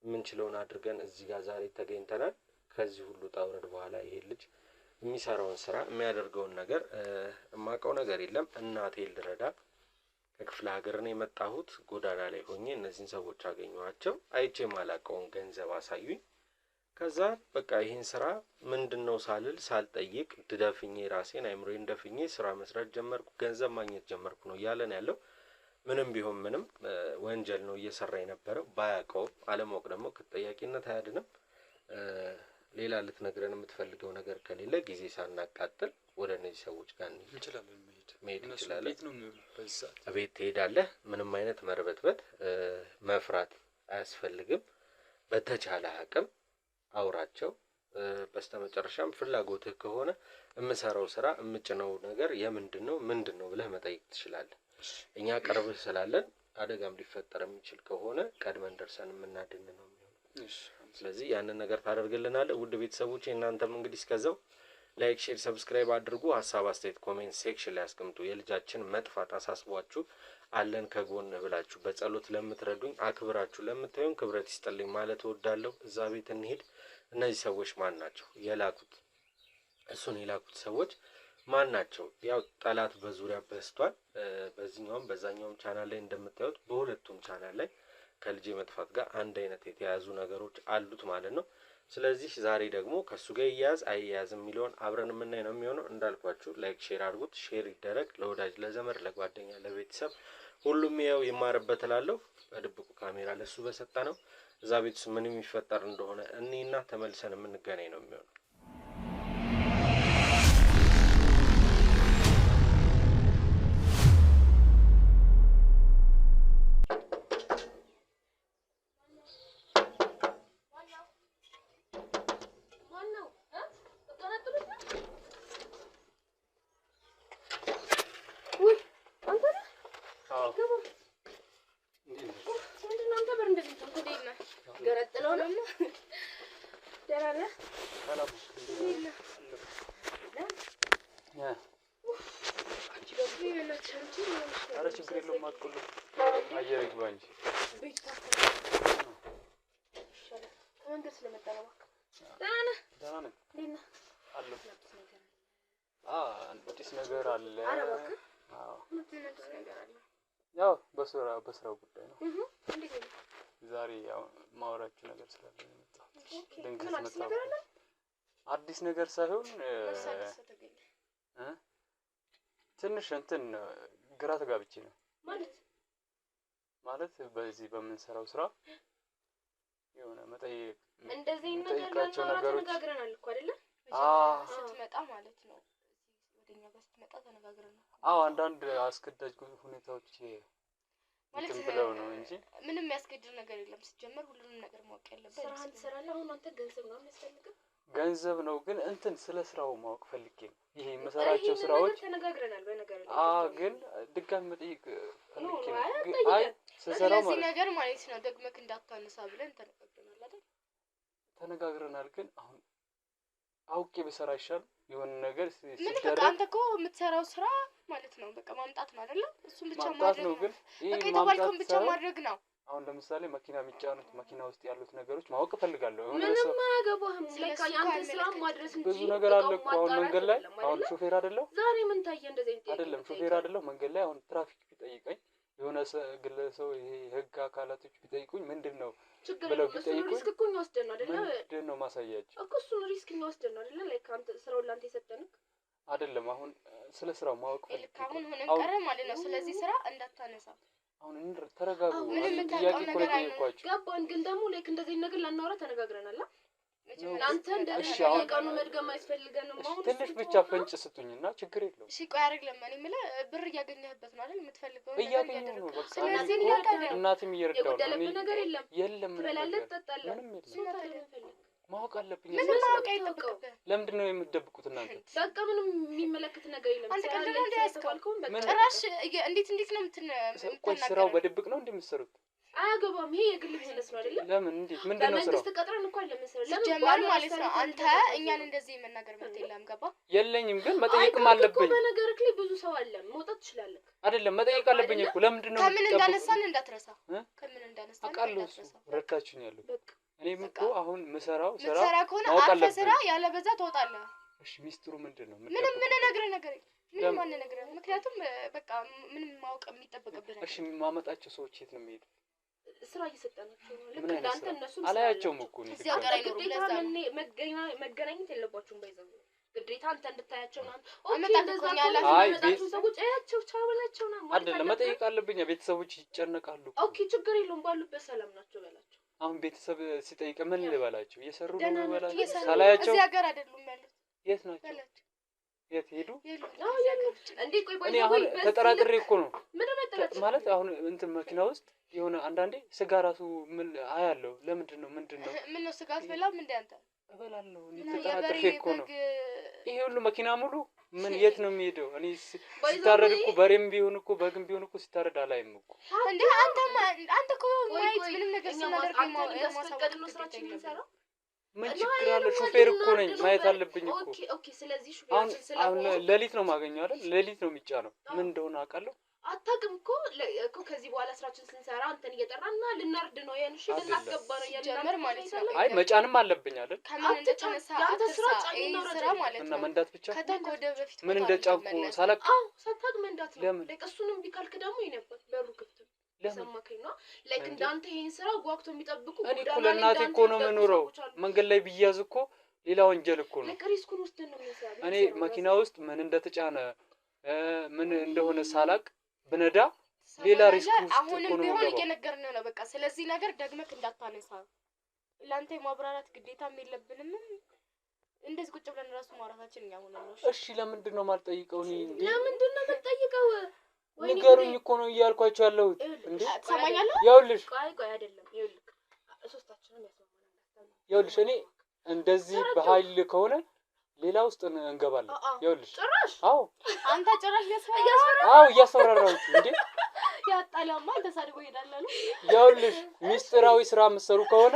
የምንችለውን አድርገን እዚህ ጋር ዛሬ ተገኝተናል ከዚህ ሁሉ ውጣ ወረድ በኋላ ይሄ ልጅ የሚሰራውን ስራ የሚያደርገውን ነገር የማውቀው ነገር የለም እናቴ ልረዳ ከክፍለ ሀገር ነው የመጣሁት ጎዳና ላይ ሆኜ እነዚህን ሰዎች አገኘኋቸው አይቼ ማላቀውን ገንዘብ አሳዩኝ ከዛ በቃ ይሄን ስራ ምንድነው ሳልል ሳልጠይቅ ድደፍኜ ራሴን አይምሮዬን ደፍኜ ስራ መስራት ጀመርኩ ገንዘብ ማግኘት ጀመርኩ ነው ያለን ያለው ምንም ቢሆን ምንም ወንጀል ነው እየሰራ የነበረው ባያቀው አለማወቅ ደግሞ ከተጠያቂነት አያድንም ሌላ ልትነግረን የምትፈልገው ነገር ከሌለ ጊዜ ሳናቃጥል ወደ እነዚህ ሰዎች ጋር እንችላለን መሄድ እንችላለን ቤት ነው በዛት ቤት ትሄዳለህ ምንም አይነት መርበትበት መፍራት አያስፈልግም በተቻለ አቅም አውራቸው በስተመጨረሻም ፍላጎትህ ከሆነ የምሰራው ስራ የምጭነው ነገር ምንድነው ብለህ መጠየቅ ትችላለህ እኛ ቅርብህ ስላለን አደጋም ሊፈጠር የሚችል ከሆነ ቀድመን ደርሰን የምናድን ነው የሚሆነው ስለዚህ ያንን ነገር ታደርግልናለህ ውድ ቤተሰቦቼ እናንተም እንግዲህ እስከዛው ላይክ ሼር ሰብስክራይብ አድርጉ ሐሳብ አስተያየት ኮሜንት ሴክሽን ላይ አስቀምጡ የልጃችን መጥፋት አሳስቧችሁ አለን ከጎን ብላችሁ በጸሎት ለምትረዱኝ አክብራችሁ ለምታዩን ክብረት ይስጥልኝ ማለት እወዳለሁ እዛ ቤት እንሄድ እነዚህ ሰዎች ማን ናቸው የላኩት እሱን የላኩት ሰዎች ማን ናቸው ያው ጠላት በዙሪያ በስቷል በዚህኛውም በዛኛውም ቻናል ላይ እንደምታዩት በሁለቱም ቻናል ላይ ከልጄ መጥፋት ጋር አንድ አይነት የተያዙ ነገሮች አሉት ማለት ነው ስለዚህ ዛሬ ደግሞ ከሱ ጋር ይያዝ አይያዝ የሚለውን አብረን የምናይ ነው የሚሆነው እንዳልኳችሁ ላይክ ሼር አድርጉት ሼር ይደረግ ለወዳጅ ለዘመድ ለጓደኛ ለቤተሰብ ሁሉም ያው ይማርበት እላለሁ በድብቁ ካሜራ ለሱ በሰጣ ነው እዛ ቤትስ ምን የሚፈጠር እንደሆነ እኔና ተመልሰን የምንገናኝ ነው የሚሆነው ከመንገድ ስለመጣ ነው። ደህና ነኝ። እንዴት ነህ? አለሁ። አዲስ ነገር አለ። አዎ አዲስ ነገር አለ። ያው በስራው ጉዳይ ነው። እንዴት ነው? ዛሬ ያው ማውራችሁ ነገር ስላለ ነው የመጣሁት። ድንገት አዲስ ነገር አለ? አዲስ ነገር ሳይሆን ትንሽ እንትን ግራ ተጋብቼ ነው። ማለት በዚህ በምንሰራው ስራ የሆነ መጠየቅ እንደዚህ ነገር ተነጋግረናል እኮ አይደለ? ስትመጣ ማለት ነው። ወደኛ ጋር ስትመጣ ተነጋግረናል። አንዳንድ አስገዳጅ ሁኔታዎች ማለት ብለው ነው እንጂ ምንም ያስገድድ ነገር የለም። ሲጀመር ሁሉንም ነገር ማወቅ ያለበት ስራህን ትሰራለህ። አሁን አንተ ገንዘብ ነው የሚያስፈልገው። ገንዘብ ነው ግን እንትን ስለ ስራው ማወቅ ፈልጌ ነው። ይሄ የምሰራቸው ስራዎች ተነጋግረናል በነገር ላይ ግን ድጋሚ መጠየቅ ፈልጌ ነው። ስሰራው ማለት ነገር ማለት ነው ደግመክ እንዳታነሳ ብለን ተነጋግረናል አይደል? ተነጋግረናል ግን አሁን አውቄ በሰራ ይሻል የሆነ ነገር ሲደረግ አንተ እኮ የምትሰራው ስራ ማለት ነው በቃ ማምጣት ነው አይደል? እሱን ብቻ ማድረግ ነው ግን ይሄ ማምጣት ብቻ ማድረግ ነው። አሁን ለምሳሌ መኪና የሚጫኑት መኪና ውስጥ ያሉት ነገሮች ማወቅ ፈልጋለሁ። ምንም አያገባህም። ለካ ያንተ ስራ ማድረስ እንጂ ብዙ ነገር አለ እኮ አሁን መንገድ ላይ አሁን ሾፌር አይደለም ዛሬ ምን ታየ እንደዚህ አይደለም ሾፌር አይደለም መንገድ ላይ አሁን ትራፊክ ቢጠይቀኝ የሆነ ግለሰው ይሄ ህግ አካላቶች ቢጠይቁኝ ምንድነው ብለው ቢጠይቁኝ ሪስክ እኮ ወስደን ነው አይደል? ምንድነው ማሳያቸው እኮ እሱን ሪስክ ወስደን ነው አይደል? ላይክ አንተ ስራውን ላንተ የሰጠንክ አይደለም። አሁን ስለ ስራው ማወቅ ፈልጌ አሁን ሆነን ቀረ ማለት ነው። ስለዚህ ስራ እንዳታነሳ አሁን ተረጋጉ። ጥያቄ እኮ ነው የጠየኳችሁ። ገባን ግን ደግሞ ላይክ እንደዚህ ነገር ላናወራ ተነጋግረናል። አንተ እንደዚህ ቀኑ መድገም አይፈልገንም። አሁን ትንሽ ብቻ ፈንጭ ስጡኝና ችግር የለውም። እሺ ቆይ አይደለም እኔ የምልህ ብር እያገኘህበት ነው አይደል? የምትፈልገው ነገር እያገኘሁ ነው በቃ። ስለዚህ እናውቃለን። እናትም እየረዳሁ ነው። ነገር የለም ትበላለህ፣ ትጠጣለህ። ምንም የለም። ማወቅ አለብኝ። ምንም ማወቅ አይጠበቅብህም። ለምንድን ነው የምትደብቁት እናንተ? በቃ ምንም የሚመለከት ነገር የለም። አንተ ቀደም እንደያስቀልከው ጭራሽ እንዴት ነው ቆይ ስራው በድብቅ ነው እንደምትሰሩት? አያገባም። ይሄ የግል ቢዝነስ ነው አይደል? ለምን እንዴት ምንድነው ስራው? መንግስት ቀጥረን እንኳን ለምንሰራው ለጀማር ማለት ነው። አንተ እኛን እንደዚህ መናገር መብት የለም። ገባ? የለኝም ግን መጠየቅም አለብኝ። በነገርክ ላይ ብዙ ሰው አለ። መውጣት ትችላለህ አይደለም? መጠየቅ አለብኝ እኮ። ለምንድን ነው ከምን እንዳነሳን እንዳትረሳ። ከምን እንዳነሳን አውቃለሁ። ረድታችሁኝ ያለው እኔም እኮ አሁን ምሰራው ስራ ከሆነ አፈ ስራ ያለ በዛ ትወጣለህ። እሺ ሚስጥሩ ምንድነው? ምንም ነገር ምንም ማን ነገር ምክንያቱም በቃ ምንም ማወቅ የሚጠበቅብህ ነገር። እሺ ማመጣቸው ሰዎች የት ነው የሚሄዱ? ስራ እየሰጠናቸው ነው። ልክ እንዳንተ እነሱም አላያቸውም እኮ ነው። እዚህ ሀገር አይኖርም። ለዛ መገናኘት የለባችሁም። ባይዘው ግዴታ አንተ እንድታያቸው ነው። አመጣጣቸው ሰዎች አያቸው ቻውላቸው ነው አይደለም። መጠየቅ አለብኝ። ቤተሰቦች ይጨነቃሉ። ኦኬ ችግር የለውም። ባሉበት ሰላም ናቸው በላቸው። አሁን ቤተሰብ ሲጠይቅ ምን ልበላቸው? እየሰሩ ነው በላቸው። ሳላያቸው እዚህ ሀገር አይደሉም ያሉት። የት ናቸው? የት ሄዱ? እንዴ ቆይ እኔ አሁን ተጠራጥሬ እኮ ነው ማለት አሁን እንትን መኪና ውስጥ የሆነ አንዳንዴ ስጋ ራሱ ምን አያለው። ለምንድን ነው ምን ነው ስጋ አትበላም እንዴ አንተ? እበላለሁ። እኔ ተጠራጥሬ እኮ ነው። ይሄ ሁሉ መኪና ሙሉ ምን የት ነው የሚሄደው? እኔ ሲታረድ እኮ በሬም ቢሆን እኮ በግም ቢሆን እኮ ሲታረድ አላይም እኮ እንዴ አንተ እኮ ማይት ምንም ነገር ስናደርግ ማሳወቅ ነው ስራችን የሚሰራው። ምን ችግር አለ? ሹፌር እኮ ነኝ ማየት አለብኝ እኮ። ኦኬ ስለዚህ ሹፌር አሁን ሌሊት ነው ማገኘው አይደል? ሌሊት ነው የሚጫነው። ምን እንደሆነ አውቃለሁ። አታውቅም እኮ ከዚህ በኋላ ስራችን ስንሰራ አንተን እየጠራና ልናርድ ነው ያንሽ ልናስገባ ነው ያንጀምር ማለት ነው። አይ መጫንም አለብኝ አይደል? ከምን እንደተነሳ አንተ ስራ ማለት ነው እና መንዳት ብቻ ከተንኮ ወደ በፊት ምን እንደጫንኩ ሳላቅ ሳታውቅ መንዳት ነው። ላይክ እሱንም ቢካልክ ደግሞ ይነበር በሩ ክፍት ሰማከኝ ነው። ላይክ እንዳንተ ይሄን ስራ ጓግቶ የሚጠብቁ እኔ እኮ ለእናቴ እኮ ነው የምኖረው። መንገድ ላይ ቢያዝ እኮ ሌላ ወንጀል እኮ ነው። ላይክ ሪስኩን ወስደን ነው የሚያሳየው። እኔ መኪና ውስጥ ምን እንደተጫነ ምን እንደሆነ ሳላቅ ብነዳ ሌላ ሪስክ ውስጥ አሁንም ቢሆን እየነገርን ነው በቃ። ስለዚህ ነገር ደግመክ እንዳታነሳ ላንተ ማብራራት ግዴታም የለብንም። እንደዚህ ቁጭ ብለን ራሱ ማውራታችን እኛ ሆነን ነው። እሺ ለምንድን ነው የማልጠይቀው? እኔ ለምንድን ነው የምትጠይቀው? ንገሩኝ እኮ ነው እያልኳቸው ያለሁት። እንዴ ሰማኛለህ? ይኸውልሽ ቆይ አይደለም ሶስታችንም ያስማማናል። ይኸውልሽ እኔ እንደዚህ በኃይል ከሆነ ሌላ ውስጥ እንገባለን። ይኸውልሽ ጭራሽ አንተ ጭራሽ እያስፈራራሁሽ እንዴ ያጣላማ ተሳድቦ ይሄዳል አሉ። ይኸውልሽ ሚስጥራዊ ስራ የምትሰሩ ከሆነ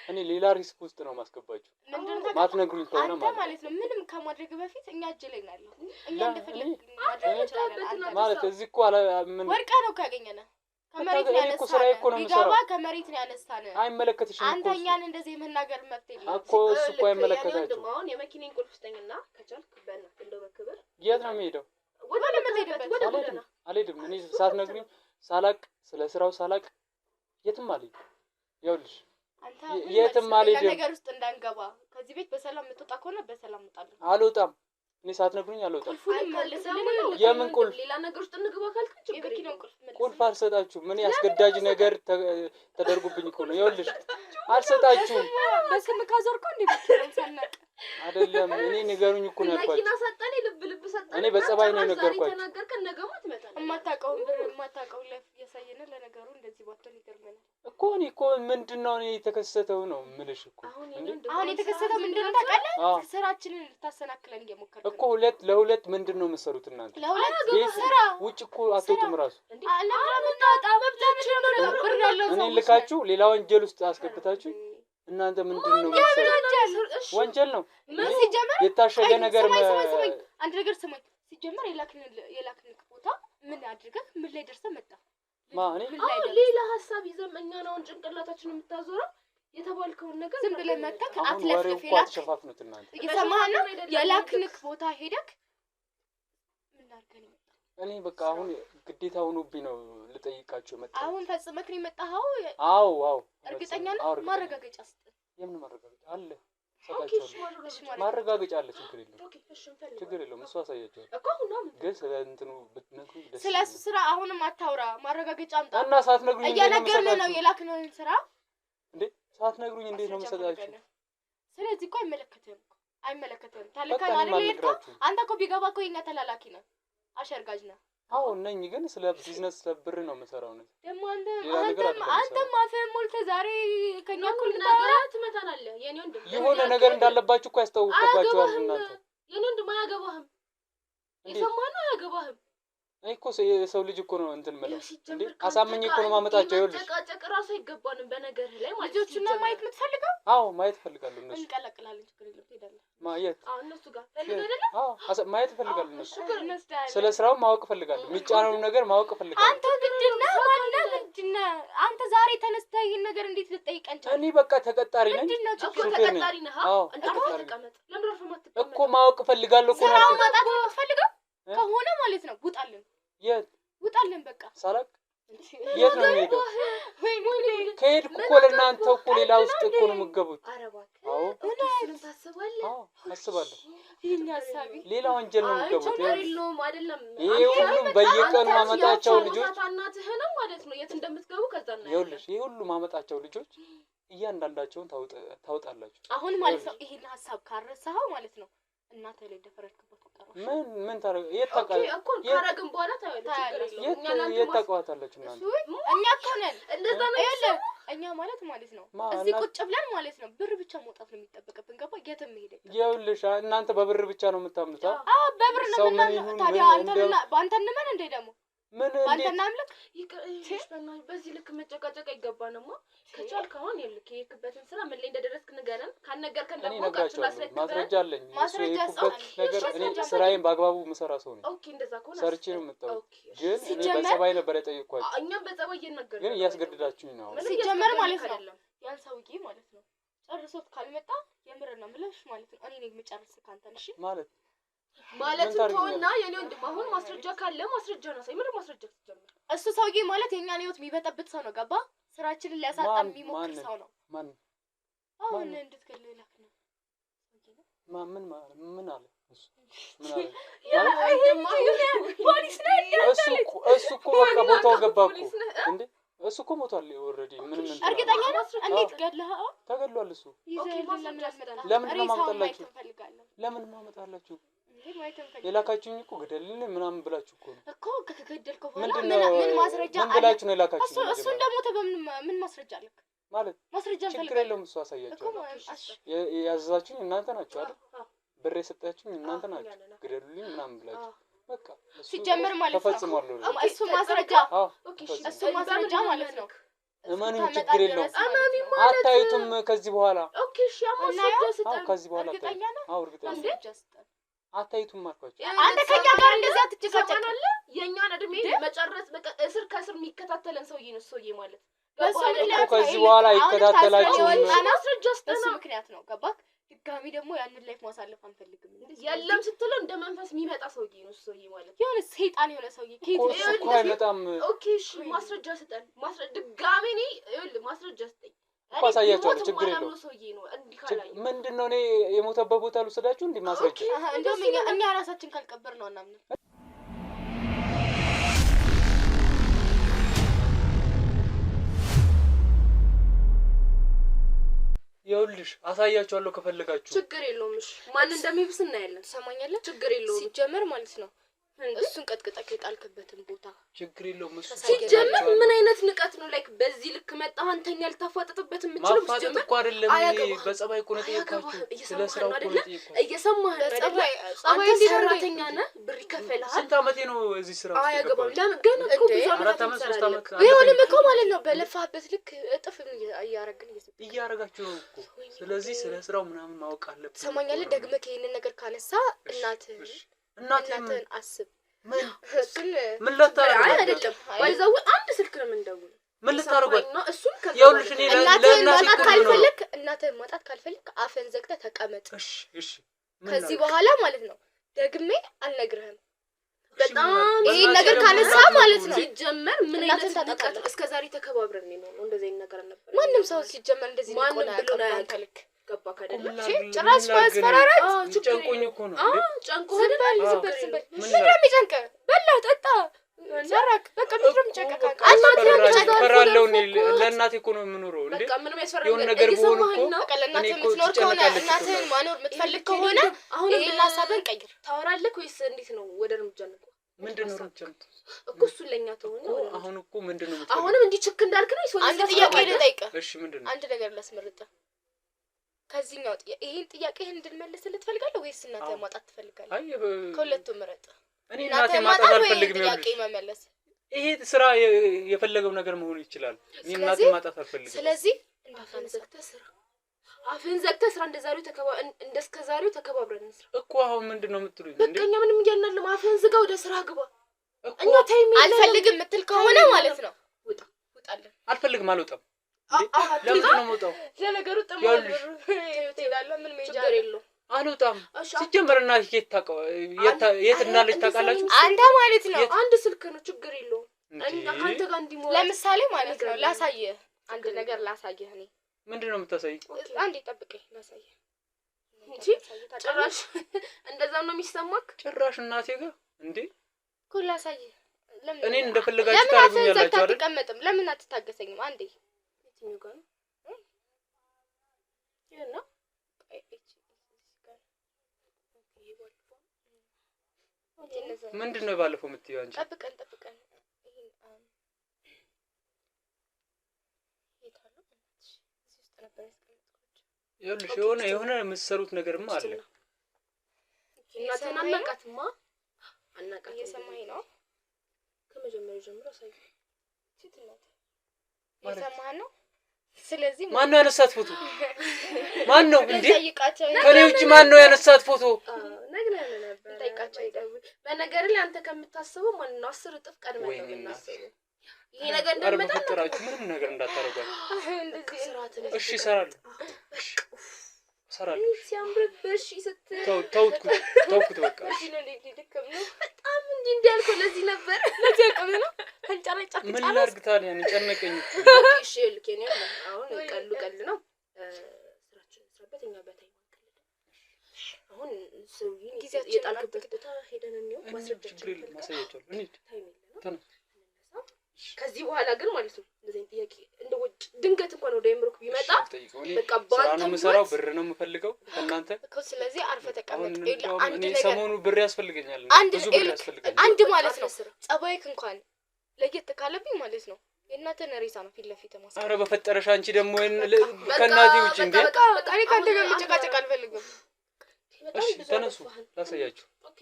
እኔ ሌላ ሪስክ ውስጥ ነው ማስገባችሁ። ማትነግሩኝ ከሆነ ማለት ነው። ምንም ከማድረግ በፊት እኛ እጅ ላይ ነው ያለው። እኛ እንደፈለግን ማድረግ እንችላለን። ማለት እዚህ እኮ ምን ወርቃ ነው ካገኘና ከመሬት ነው ያነሳነው ቢገባ ከመሬት ነው ያነሳነው አይመለከትሽም እኮ አንተኛን እንደዚህ የመናገር መብት የለም እኮ እሱ እኮ አይመለከታችሁ አሁን የመኪናን ቁልፍ ስጠኝና ከቻልክ በእናትህ እንደው በክብር የት ነው የምሄደው ወደ ጎዳና አልሄድም እኔ ሳትነግሪኝ ሳላቅ ስለ ስራው ሳላቅ የትም አልሄድም ይኸውልሽ የትም አልሄድም ነገር ውስጥ እንዳንገባ ከዚህ ቤት በሰላም የምትወጣ ከሆነ በሰላም እንወጣለን አልወጣም እኔ ሳትነግሩኝ አልወጣም የምን ቁልፍ ሌላ ነገር ውስጥ እንግባ ካልክ ችግር የለም ቁልፍ አልሰጣችሁም ምን ያስገዳጅ ነገር ተደርጉብኝ እኮ ነው ይኸውልሽ አልሰጣችሁም በስም ካዞርከው እንዴ ብትረን ሰናቅ አይደለም እኔ ንገሩኝ እኮ ነው ያልኳችሁ መኪና ሰጠኔ ልብ ሰጠኔ እኔ በጸባይ ነው ነገርኳችሁ ተናገርከን ነገማ ትመጣለህ የማታውቀውን ብር የማታውቀው ለፍ ያሳየነ ለነገሩ እንደዚህ ባትሆን ይገርመናል እኮ ምንድነው እኔ የተከሰተው ነው ምልሽ እኮ አሁን የተከሰተው ምንድነው ታውቃለህ ስራችንን ልታሰናክለን እየሞከርክ እኮ ለሁለት ምንድነው የምትሰሩት እናንተ ለሁለት ስራ ውጭ እኮ አትወጡም ራሱ እኔ ልካችሁ ሌላ ወንጀል ውስጥ አስገብታችሁ እናንተ ምንድነው የምትሰሩት ወንጀል ነው ምን ሲጀመር የታሸገ ነገር አንድ ነገር ስማኝ ሲጀመር የላክን ቦታ ምን አድርገህ ምን ላይ ደርሰህ መጣ ማኔ ሌላ ሐሳብ ይዘመኛ ነው ጭንቅላታችን የምታዞረው የተባልከውን ነገር ዝም ብለህ መጣክ አትለፍልፍ ይላል ተሸፋፍኑት እናንተ እየሰማህ ነው የላክንክ ቦታ ሄደክ ምን አድርገህ ነው እኔ በቃ አሁን ግዴታ ሆኖብኝ ነው ልጠይቃችሁ መጣ አሁን ፈጽመክ ነው የመጣኸው አዎ እርግጠኛ ነህ ማረጋገጫ ስጥ የምን ማረጋገጫ አለ ማረጋገጫ አለ ችግር የለውም እሱ አሳያችኋል ግን ስለ እንትኑ ብትነግሩኝ ደስ ስለሱ ስራ አሁንም አታውራ ማረጋገጫ አምጣ እና ሳትነግሩኝ እየነገርን ነው የላክነውን ስራ እንዴ ሳትነግሩኝ እንዴት ነው የምሰጣችሁ ስለዚህ እኮ አይመለከትም ታልካን አይደል አንተ እኮ ቢገባ እኮ የኛ ተላላኪ ነው አሸርጋጅ ነው አዎ ነኝ ግን ስለ ቢዝነስ ስለ ብር ነው የምሰራው ነው ደሞ አንተ ማፈም ሞልተ ዛሬ ከኛ እኩል ነገር ትመታናለህ የኔ ወንድም የሆነ ነገር እንዳለባችሁ እኮ ያስታውቅባችኋል እናንተ የኔ ወንድም አያገባህም ይሰማህ ነው አያገባህም እኔ እኮ የሰው ልጅ እኮ ነው እንትን ማለት እንዴ አሳመኝ እኮ ነው ማመጣቸው ይኸውልሽ ጨቃጨቅ ራሱ አይገባንም በነገር ላይ ማለት ልጆቹና ማየት የምትፈልገው አዎ ማየት ፈልጋለሁ እነሱ እንቀላቅላለን ችግር የለም ትሄዳለህ ማየት አዎ እነሱ ጋር ፈልገህ አይደለ አዎ ማየት ፈልጋለሁ እነሱ ስለ ስራው ማወቅ ፈልጋለሁ የሚጫነው ነገር ማወቅ ፈልጋለሁ አንተ ምንድነው አንተ ዛሬ ተነስተህ ይሄን ነገር እንዴት ልትጠይቀን ቻልክ እኔ በቃ ተቀጣሪ ነኝ ተቀጣሪ ነህ አዎ ተቀመጥ ለምን አርፈህ ማትቀመጥ እኮ ማወቅ ፈልጋለሁ እኮ ነው ስራው ማጣት የምትፈልገው ከሆነ ማለት ነው ውጣልን ውጣልን በቃ ሳላክ የት ነው የምሄደው ከሄድኩ እኮ ለእናንተ እኮ ሌላ ውስጥ እኮ ነው የምትገቡት አዎ እሱን ታስባለህ አዎ አስባለሁ ይሄን ሐሳቢ ሌላ ወንጀል ነው የምትገቡት አይደለም አይደለም ይሄ ሁሉ በየቀኑ ማመጣቸው ልጆች እናትህ ነው ማለት ነው የት እንደምትገቡ ከዛ ነው ይኸውልሽ ይሄ ሁሉ ማመጣቸው ልጆች እያንዳንዳቸውን ታውጣላችሁ አሁን ማለት ነው ይሄን ሐሳብ ካረሳኸው ማለት ነው እናንተ ላይ ደፈረድክበት ቁጣው ምን ታረግ የታውቃለህ እኮ ካረግን በኋላ ታያለህ የታውቃታላችሁ እናንተ እኛ እኮ ነን እንደዛ ነው እኛ ማለት ነው እዚህ ቁጭ ብለን ማለት ነው ብር ብቻ መውጣት ነው የሚጠበቅብን ገባ የትም ሄደ ይኸውልሽ እናንተ በብር ብቻ ነው የምታምኑት አዎ በብር ነው የምናምነው ታዲያ አንተ እንመን እንደ ደግሞ ምን አንተና አምልክ ይቀርሽበናል በዚህ ልክ መጨቃጨቅ አይገባንማ ከቻልክ አሁን ይልክ የክበትን ስራ ምን ላይ እንደደረስክ ንገረን ካልነገርከን ደግሞ ማስረጃ አለኝ የኩበት ነገር እኔ ስራዬን በአግባቡ ምሰራ ሰው ነኝ ኦኬ እንደዛ ከሆነ ሰርቼ ነው የምጠው ግን እኔ በጸባይ ነበር የጠየኳችሁ እኛም በጸባይ እየነገርን ግን እያስገድዳችሁኝ ነው ሲጀመር ማለት ነው ያን ሰውዬ ማለት ነው ጨርሶት ካልመጣ የምር ነው ምለሽ ማለት ነው እኔ ነኝ የምጨርስ ካንተን እሺ ማለት ተውና የኔ ወንድም አሁን ማስረጃ ካለ ማስረጃ ነው ሳይምር ማስረጃ ትጀምር እሱ ሰውዬ ማለት የኛን ህይወት የሚበጠብጥ ሰው ነው ገባ ስራችንን ሊያሳጣ የሚሞክር ሰው ነው ማን አሁን እንድትገልህ ላክ ነው ምን አለ ፖሊስ ነው እሱ እኮ በቃ ቦታው ገባ እኮ እንዴ እሱ እኮ ሞቷል ኦሬዲ ምንም እርግጠኛ ነህ እንዴት ገለህ ተገሏል እሱ ለምን ማመጣላችሁ ለምን ማመጣላችሁ የላካችሁኝ እኮ ገደልን ምናምን ብላችሁ እኮ ነው እኮ ከገደልከው በኋላ ምን ማስረጃ ምን ብላችሁ ነው የላካችሁኝ እሱ እንደሞተ ምን ማስረጃ አለክ ማለት ማስረጃ ችግር የለውም እሱ አሳያችሁ ያዘዛችሁኝ እናንተ ናችሁ አይደል ብር የሰጣችሁኝ እናንተ ናችሁ ገደሉልኝ ምናምን ብላችሁ በቃ ሲጀመር ማለት ተፈጽሟል እሱ ማስረጃ ማለት ነው እማንም ችግር የለውም አታዩትም ከዚህ በኋላ ኦኬ እሺ ማስረጃ ስጠን ከዚህ በኋላ እርግጠኛ ነህ እርግጠኛ አታይቱም አልኳቸው። አንተ ከኛ ጋር እንደዛ ትጨቃጨቃለ። የኛን እድሜ መጨረስ በቃ እስር ከስር የሚከታተለን ሰውዬ ነው ሰውዬ ማለት ከዚህ በኋላ ይከታተላችሁ እሱ ምክንያት ነው ገባክ? ድጋሚ ደግሞ ያንን ላይፍ ማሳለፍ አንፈልግም። የለም ስትለው እንደ መንፈስ የሚመጣ ሰውዬ ነው ሰውዬ ማለት የሆነ ሰይጣን የሆነ ሰውዬ እኮ አይመጣም። ኦኬ እሺ ማስረጃ ስጠን። ድጋሚ እኔ ይኸውልህ ማስረጃ ስጠኝ እኮ አሳያቸዋለሁ። ችግር የለውም። ምንድነው እኔ የሞተበት ቦታ ልወስዳችሁ እንዴ ማስረጃ? እንደውም እኛ ራሳችን ካልቀበር ነው እናምን። ይኸውልሽ አሳያቸዋለሁ ከፈለጋችሁ። ችግር የለውም። እሺ ማን እንደሚብስ እናያለን። ትሰማኛለህ? ችግር የለውም። ሲጀመር ማለት ነው እሱን ቀጥቅጠህ የጣልክበትን ቦታ ችግር የለውም። እሱ ሲጀመር ምን አይነት ንቀት ነው? ላይክ በዚህ ልክ መጣ አንተኛ ልታፋጥጥበት የምትችለው ሲጀመር እኮ አይደለም። እኔ በጸባይ እኮ ነው የጠየቃችሁ። ስለ ስራው እኮ ነው የጠየቃችሁ። እየሰማህ አይደል? አንተ ሰራተኛ ነህ፣ ብር ይከፈልሃል። ስንት አመቴ ነው እዚህ ስራ? አያገባም። ለምን ገና እኮ ብዙ አመት 3 አመት ቢሆንም እኮ ማለት ነው በለፋህበት ልክ እጥፍ እያረግን እያረጋችሁ ነው እኮ። ስለዚህ ስለ ስራው ምናምን ማወቅ አለብህ። ትሰማኛለህ? ደግመህ ይሄንን ነገር ካነሳ እናትህን አስብ። ምን ልታረጉ አይደለም ባይዘው አንድ ስልክ ነው የምንደውለው። ምን ልታረጉ ነው? እሱን ይኸውልሽ እኔ እናትህን ማጣት ካልፈልክ አፈን ዘግተህ ተቀመጥ። እሺ ከዚህ በኋላ ማለት ነው ደግሜ አልነግርህም። በጣም ይሄን ነገር ካነሳ ማለት ነው ሲጀመር ምን አይነት ንቀት እስከዛሬ ተከባብረን ነው እንደዚህ አይነት ነገር ነበር። ማንም ሰው ሲጀመር እንደዚህ ማንም ብሎ ነው ያልከልክ ገባ ካደለ ጭራሽ ማስፈራራት ጨንቆኝ እኮ ነው ጨንቆኝ አይደል? ምንም ይጨንቀ በላ ጠጣ ሰራክ በቃ ምንም ጨንቀካ ፈራለው ለእናቴ እኮ ነው የምኖረው እንዴ። በቃ ምንም ያስፈራው የሆነ ነገር ቢሆን እኮ በቃ ለእናትህ የምትኖር ከሆነ እናትህን ማኖር የምትፈልግ ከሆነ አሁን ይሄን ሀሳብን ቀይር። ታወራለህ ወይስ እንዴት ነው? ወደ እርምጃ ነው ምንድነው እርምጃ እኮ እሱ ለኛ ተሆነ አሁን እኮ ምንድነው አሁንም እንዲህ ችክ እንዳልክ ነው ይሶ አንድ ጥያቄ ልጠይቅህ። እሺ ምንድነው? አንድ ነገር ላስመርጥህ። ከዚህኛው ጥያቄ ይሄን ጥያቄህን እንድንመልስልህ ትፈልጋለህ ወይስ እናትህን ማጣት ትፈልጋለህ? አይ ከሁለቱም ምረጥ። እኔ እናቴን ማጣት አልፈልግም። ጥያቄ መመለስ ይሄ ስራ የፈለገው ነገር መሆን ይችላል። እኔ እናቴን ማጣት አልፈልግም። ስለዚህ አፍን ዘግተህ ስራ እንደስከዛሬው ተከባብረን ስራ እኮ። አሁን ምንድነው የምትሉኝ እንዴ? በቃ እኛ ምንም እያልናል። አፍን ዝጋ፣ ወደ ስራ ግባ። እኛ ታይም አልፈልግም የምትል ከሆነ ማለት ነው ውጣለን። አልፈልግም፣ አልወጣም። ለምን ነው የምወጣው? ለነገሩ ተማሩ ትሄዳለህ። ምን ችግር የለውም። አልወጣም። ሲጀመር እናቴ የት እንዳለች ታውቃላችሁ? አንተ ማለት ነው አንድ ስልክ ነው፣ ችግር የለውም። አንተ ጋር እንዲሞላ ለምሳሌ ማለት ነው ላሳየህ፣ አንድ ነገር ላሳየህ። እኔ ምንድነው የምታሳይኝ? አንዴ ጠብቀኝ ላሳየህ እንጂ ጭራሽ እንደዛም ነው የሚሰማክ? ጭራሽ እናቴ ጋር እንዴ እኮ ላሳየህ። ለምን እኔን እንደፈለጋችሁ ታደርጉኛላችሁ አይደል? አትቀመጥም? ለምን አትታገሰኝም? አንዴ የትኛው ጋር ነው ይሄና ምንድነው ባለፈው የምትይው አንቺ? ጠብቀን ይኸውልሽ የሆነ የምትሰሩት ነገርማ አለ። እናቴን አናቃትማ አናቃት። እየሰማኸኝ ነው? ከመጀመሪያው ጀምሮ ሳይ ሲትናት እየሰማህ ነው? ስለዚህ ማን ነው ያነሳት ፎቶ? ማን ነው እንዴ? ጠይቃቸው። ከኔ ውጪ ማን ነው ያነሳት ፎቶ? ነግረን ነበር። ጠይቃቸው ይደውል። በነገር ላይ አንተ ከምታስበው ማን ነው 10 እጥፍ ቀድመህ ነው የምናስበው። ይሄ ነገር እንደመጣ ተፈጠራችሁ ምንም ነገር እንዳታረጋችሁ። እንደዚህ እሺ እሰራለሁ። እሰራለሁ። ሲያምርብሽ ስትል ተውኩት በቃ። እሺ ነው ልክም ነው በጣም እንዲህ ያልከው ለዚህ ነበር። ለዚህ ያቀም ነው አንጫራጫ ምን ላድርግ ታዲያ? ጨነቀኝ። እሺ ልኬኔ አሁን ቀሉ ነው ስራችን ስራበት እኛ በታይ ማከለ አሁን ሰውዬ የጣልክበት ቦታ ሄደን ነው ማስረጃችን ማሳያቸው እንዴ ታይም ከዚህ በኋላ ግን ማለት ነው እንደዚህ ጥያቄ እንደው ድንገት እንኳን ወደ አይምሮክ ቢመጣ በቃ ባንተ ነው የምሰራው፣ ብር ነው የምፈልገው ከእናንተ እኮ። ስለዚህ አርፈ ተቀመጥ። አንድ ነገር ሰሞኑ ብር ያስፈልገኛል፣ ብዙ ብር ያስፈልገኛል። አንድ ማለት ነው ጸባይክ እንኳን ለየት ካለብኝ ማለት ነው የእናትህን ሬሳ ነው ፊት ለፊት ማስቀመጥ። ኧረ በፈጠረሽ አንቺ ደግሞ ከእናቴ ውጪ እንዴ? እኔ ካንተ ጋር መጨቃጨቅ አልፈልግም። እሺ ተነሱ ላሳያችሁ። ኦኬ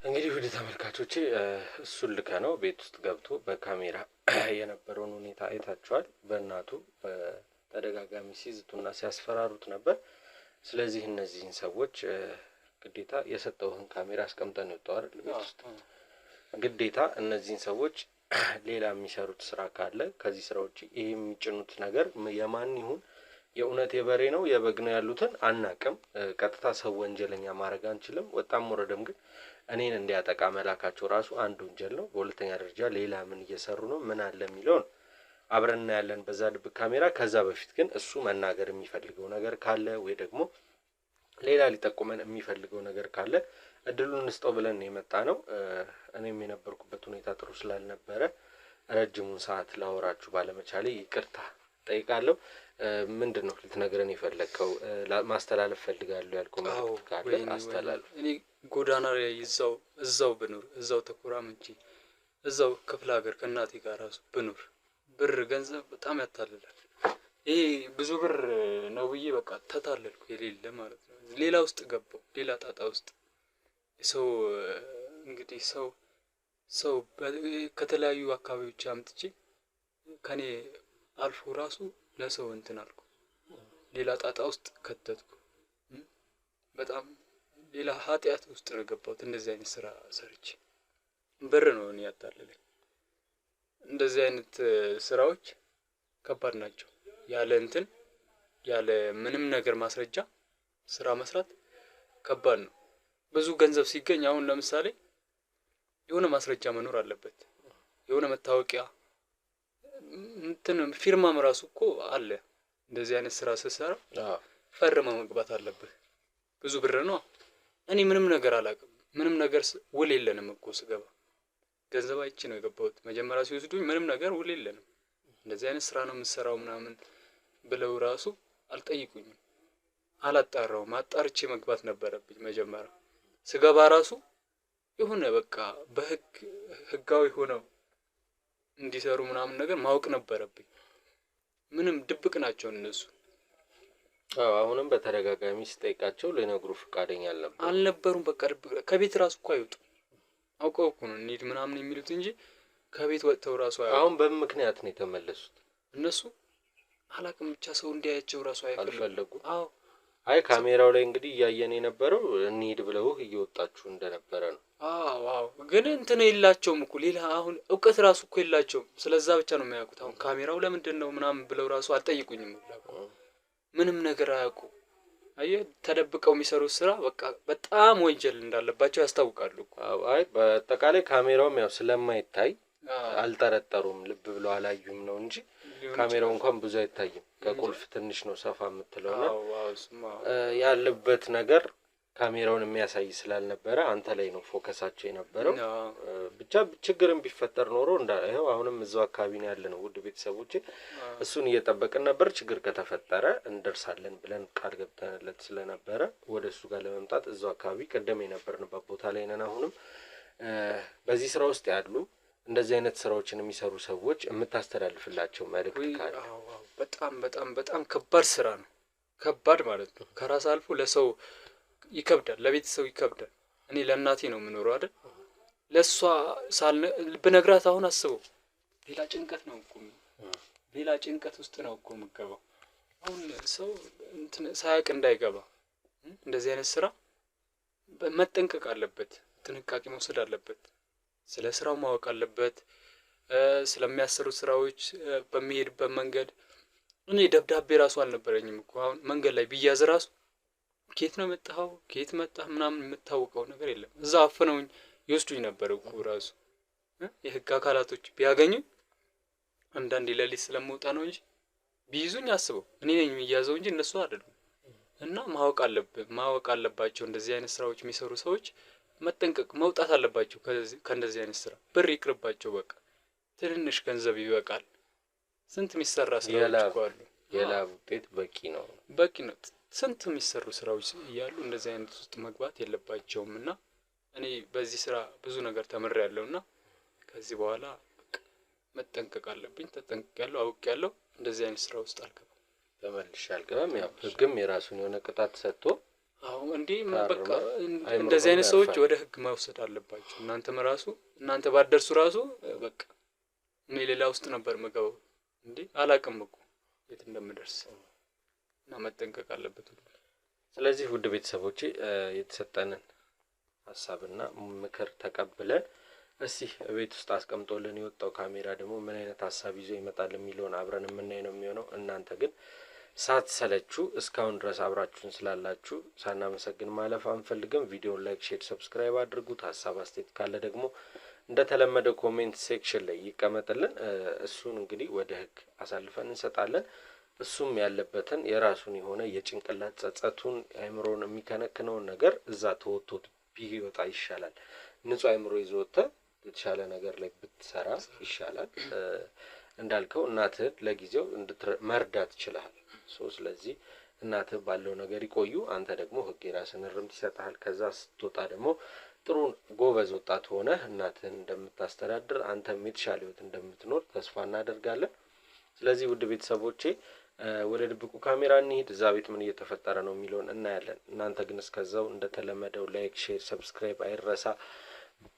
እንግዲህ ወደ ተመልካቾቼ እሱን ልከ ነው ቤት ውስጥ ገብቶ በካሜራ የነበረውን ሁኔታ አይታችኋል። በእናቱ በተደጋጋሚ ሲዝቱና ሲያስፈራሩት ነበር። ስለዚህ እነዚህን ሰዎች ግዴታ የሰጠውህን ካሜራ አስቀምጠን ነው የወጣው አይደል? ቤት ውስጥ ግዴታ እነዚህን ሰዎች ሌላ የሚሰሩት ስራ ካለ ከዚህ ስራ ውጪ ይሄ የሚጭኑት ነገር የማን ይሁን የእውነት የበሬ ነው የበግ ነው ያሉትን አናቅም። ቀጥታ ሰው ወንጀለኛ ማድረግ አንችልም። ወጣም ወረደም ግን እኔን እንዲያጠቃ መላካቸው ራሱ አንድ ወንጀል ነው። በሁለተኛ ደረጃ ሌላ ምን እየሰሩ ነው ምን አለ የሚለውን አብረን እናያለን በዛ ድብቅ ካሜራ። ከዛ በፊት ግን እሱ መናገር የሚፈልገው ነገር ካለ ወይ ደግሞ ሌላ ሊጠቁመን የሚፈልገው ነገር ካለ እድሉን እንስጠው ብለን የመጣ ነው። እኔም የነበርኩበት ሁኔታ ጥሩ ስላልነበረ ረጅሙን ሰዓት ላወራችሁ ባለመቻሌ ይቅርታ ጠይቃለሁ። ምንድነው ልትነግረን የፈለከው? ማስተላለፍ ፈልጋለሁ ያልከው ማለት ካለ አስተላልፍ። እኔ ጎዳና ላይ እዛው ብኖር እዛው ተኮራምንጂ እዛው ክፍለ ሀገር ከእናቴ ጋር ራሱ ብኖር ብር ገንዘብ በጣም ያታልላል። ይሄ ብዙ ብር ነው ብዬ በቃ ተታለልኩ የሌለ ማለት ነው። ሌላ ውስጥ ገባው ሌላ ጣጣ ውስጥ ሰው እንግዲህ ሰው ከተለያዩ አካባቢዎች አምጥቼ ከኔ አልፎ ራሱ ለሰው እንትን አልኩ ሌላ ጣጣ ውስጥ ከተትኩ። በጣም ሌላ ኃጢአት ውስጥ ነው ገባሁት። እንደዚህ አይነት ስራ ሰርቼ ብር ነው እኔ ያታለለኝ። እንደዚህ አይነት ስራዎች ከባድ ናቸው። ያለ ምንም ነገር ማስረጃ ስራ መስራት ከባድ ነው። ብዙ ገንዘብ ሲገኝ አሁን ለምሳሌ የሆነ ማስረጃ መኖር አለበት። የሆነ መታወቂያ እንትን ፊርማም ራሱ እኮ አለ። እንደዚህ አይነት ስራ ስትሰራ ፈርመህ መግባት አለብህ። ብዙ ብር ነው። እኔ ምንም ነገር አላውቅም። ምንም ነገር ውል የለንም እኮ ስገባ ገንዘብ አይቼ ነው የገባሁት። መጀመሪያ ሲወስዱኝ ምንም ነገር ውል የለንም እንደዚህ አይነት ስራ ነው የምትሰራው ምናምን ብለው ራሱ አልጠይቁኝም። አላጣራውም። አጣርቼ መግባት ነበረብኝ። መጀመሪያ ስገባ ራሱ የሆነ በቃ ህጋዊ ሆነው እንዲሰሩ ምናምን ነገር ማወቅ ነበረብኝ። ምንም ድብቅ ናቸው እነሱ። አሁንም በተደጋጋሚ ስጠይቃቸው ሊነግሩ ፈቃደኛ አልነበሩም። በቃ ከቤት ራሱ እኮ አይወጡ። አውቀው እኮ ነው እንሂድ ምናምን የሚሉት እንጂ ከቤት ወጥተው ራሱ አይወጡ። አሁን በምክንያት ነው የተመለሱት እነሱ። አላቅም ብቻ ሰው እንዲያያቸው ራሱ አልፈለጉ። አዎ አይ ካሜራው ላይ እንግዲህ እያየን የነበረው እንሂድ ብለው እየወጣችሁ እንደነበረ ነው። አዎ ግን እንትን የላቸውም እኮ ሌላ አሁን እውቀት ራሱ እኮ የላቸውም። ስለዛ ብቻ ነው የሚያውቁት። አሁን ካሜራው ለምንድን ነው ምናምን ብለው ራሱ አልጠይቁኝም። ምንም ነገር አያውቁ። አየህ ተደብቀው የሚሰሩት ስራ በቃ በጣም ወንጀል እንዳለባቸው ያስታውቃሉ። አይ በአጠቃላይ ካሜራውም ያው ስለማይታይ አልጠረጠሩም። ልብ ብለው አላዩም ነው እንጂ ካሜራው እንኳን ብዙ አይታይም። ከቁልፍ ትንሽ ነው ሰፋ የምትለውና ያለበት ነገር ካሜራውን የሚያሳይ ስላልነበረ አንተ ላይ ነው ፎከሳቸው የነበረው። ብቻ ችግርም ቢፈጠር ኖሮ እንዳይው አሁንም እዛው አካባቢ ነው ያለነው ውድ ቤተሰቦቼ። እሱን እየጠበቅን ነበር። ችግር ከተፈጠረ እንደርሳለን ብለን ቃል ገብተንለት ስለነበረ ወደሱ ጋር ለመምጣት እዛው አካባቢ ቀደም የነበርንበት ቦታ ላይ ነን። አሁንም በዚህ ስራ ውስጥ ያሉ እንደዚህ አይነት ስራዎችን የሚሰሩ ሰዎች የምታስተላልፍላቸው መልእክት ካለ? በጣም ከባድ ስራ ነው። ከባድ ማለት ነው። ከራስ አልፎ ለሰው ይከብዳል፣ ለቤተሰብ ይከብዳል። እኔ ለእናቴ ነው የምኖረው አይደል? ለሷ ብነግራት አሁን አስበው ሌላ ጭንቀት ነው እኮ ሌላ ጭንቀት ውስጥ ነው እኮ የምገባው። አሁን ሰው እንትን ሳያውቅ እንዳይገባ እንደዚህ አይነት ስራ መጠንቀቅ አለበት፣ ጥንቃቄ መውሰድ አለበት። ስለ ስራው ማወቅ አለበት። ስለሚያሰሩት ስራዎች በሚሄድበት መንገድ እኔ ደብዳቤ ራሱ አልነበረኝም እኮ። አሁን መንገድ ላይ ቢያዝ ራሱ ከየት ነው መጣው ከየት መጣህ ምናምን የምታውቀው ነገር የለም። እዛ አፈነውኝ ይወስዱኝ ነበር እኮ ራሱ የህግ አካላቶች ቢያገኙኝ። አንዳንዴ ለሊት ስለምወጣ ነው እንጂ ቢይዙኝ አስበው እኔ ነኝ የሚያዘው እንጂ እነሱ አይደሉም። እና ማወቅ አለባቸው እንደዚህ አይነት ስራዎች የሚሰሩ ሰዎች መጠንቀቅ መውጣት አለባቸው ከእንደዚህ አይነት ስራ። ብር ይቅርባቸው በቃ ትንንሽ ገንዘብ ይበቃል። ስንት የሚሰራ ስራዎች እኮ አሉ። የላብ ውጤት በቂ ነው። ስንት የሚሰሩ ስራዎች እያሉ እንደዚህ አይነት ውስጥ መግባት የለባቸውም። እና እኔ በዚህ ስራ ብዙ ነገር ተምሬያለሁና ከዚህ በኋላ መጠንቀቅ አለብኝ። ተጠንቅቄያለሁ፣ አውቄያለሁ። እንደዚህ አይነት ስራ ውስጥ አልገባም፣ ተመልሼ አልገባም። ያው ህግም የራሱን የሆነ ቅጣት ሰጥቶ እንዴ በቃ እንደዚህ አይነት ሰዎች ወደ ህግ መውሰድ አለባቸው። እናንተ ባደርሱ ራሱ በቃ እኔ ሌላ ውስጥ ነበር መገባው እንዴ አላቅም እኮ የት እንደምደርስ እና መጠንቀቅ አለበት ሁሉ። ስለዚህ ውድ ቤተሰቦቼ የተሰጠንን ሐሳብና ምክር ተቀብለን እስቲ ቤት ውስጥ አስቀምጦልን የወጣው ካሜራ ደግሞ ምን አይነት ሐሳብ ይዞ ይመጣል የሚለውን አብረን የምናይ ነው የሚሆነው። እናንተ ግን ሳትሰለቹ እስካሁን ድረስ አብራችሁን ስላላችሁ ሳናመሰግን ማለፍ አንፈልግም። ቪዲዮውን ላይክ፣ ሼር፣ ሰብስክራይብ አድርጉት። ሐሳብ አስተያየት ካለ ደግሞ እንደተለመደው ኮሜንት ሴክሽን ላይ ይቀመጥልን። እሱን እንግዲህ ወደ ህግ አሳልፈን እንሰጣለን። እሱም ያለበትን የራሱን የሆነ የጭንቅላት ጸጸቱን አእምሮን የሚከነክነውን ነገር እዛ ተወጥቶት ቢወጣ ይሻላል። ንጹህ አእምሮ ይዞት የተሻለ ነገር ላይ ብትሰራ ይሻላል። እንዳልከው እናትህ ለጊዜው መርዳት ይችላል። ስለዚህ እናትህ ባለው ነገር ይቆዩ። አንተ ደግሞ ህግ የራስን እርምት ይሰጣል። ከዛ ስትወጣ ደግሞ ጥሩ ጎበዝ ወጣት ሆነ እናትህን እንደምታስተዳድር አንተም የተሻለ ህይወት እንደምትኖር ተስፋ እናደርጋለን። ስለዚህ ውድ ቤተሰቦቼ ወደ ድብቁ ካሜራ እንሂድ። እዛ ቤት ምን እየተፈጠረ ነው የሚለውን እናያለን። እናንተ ግን እስከዛው እንደተለመደው ላይክ፣ ሼር፣ ሰብስክራይብ አይረሳ።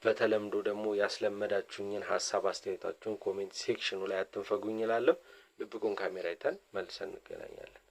በተለምዶ ደግሞ ያስለመዳችሁኝን ሐሳብ አስተያየታችሁን ኮሜንት ሴክሽኑ ላይ አትንፈጉኝ እላለሁ። ድብቁን ካሜራ አይተን መልሰን እንገናኛለን።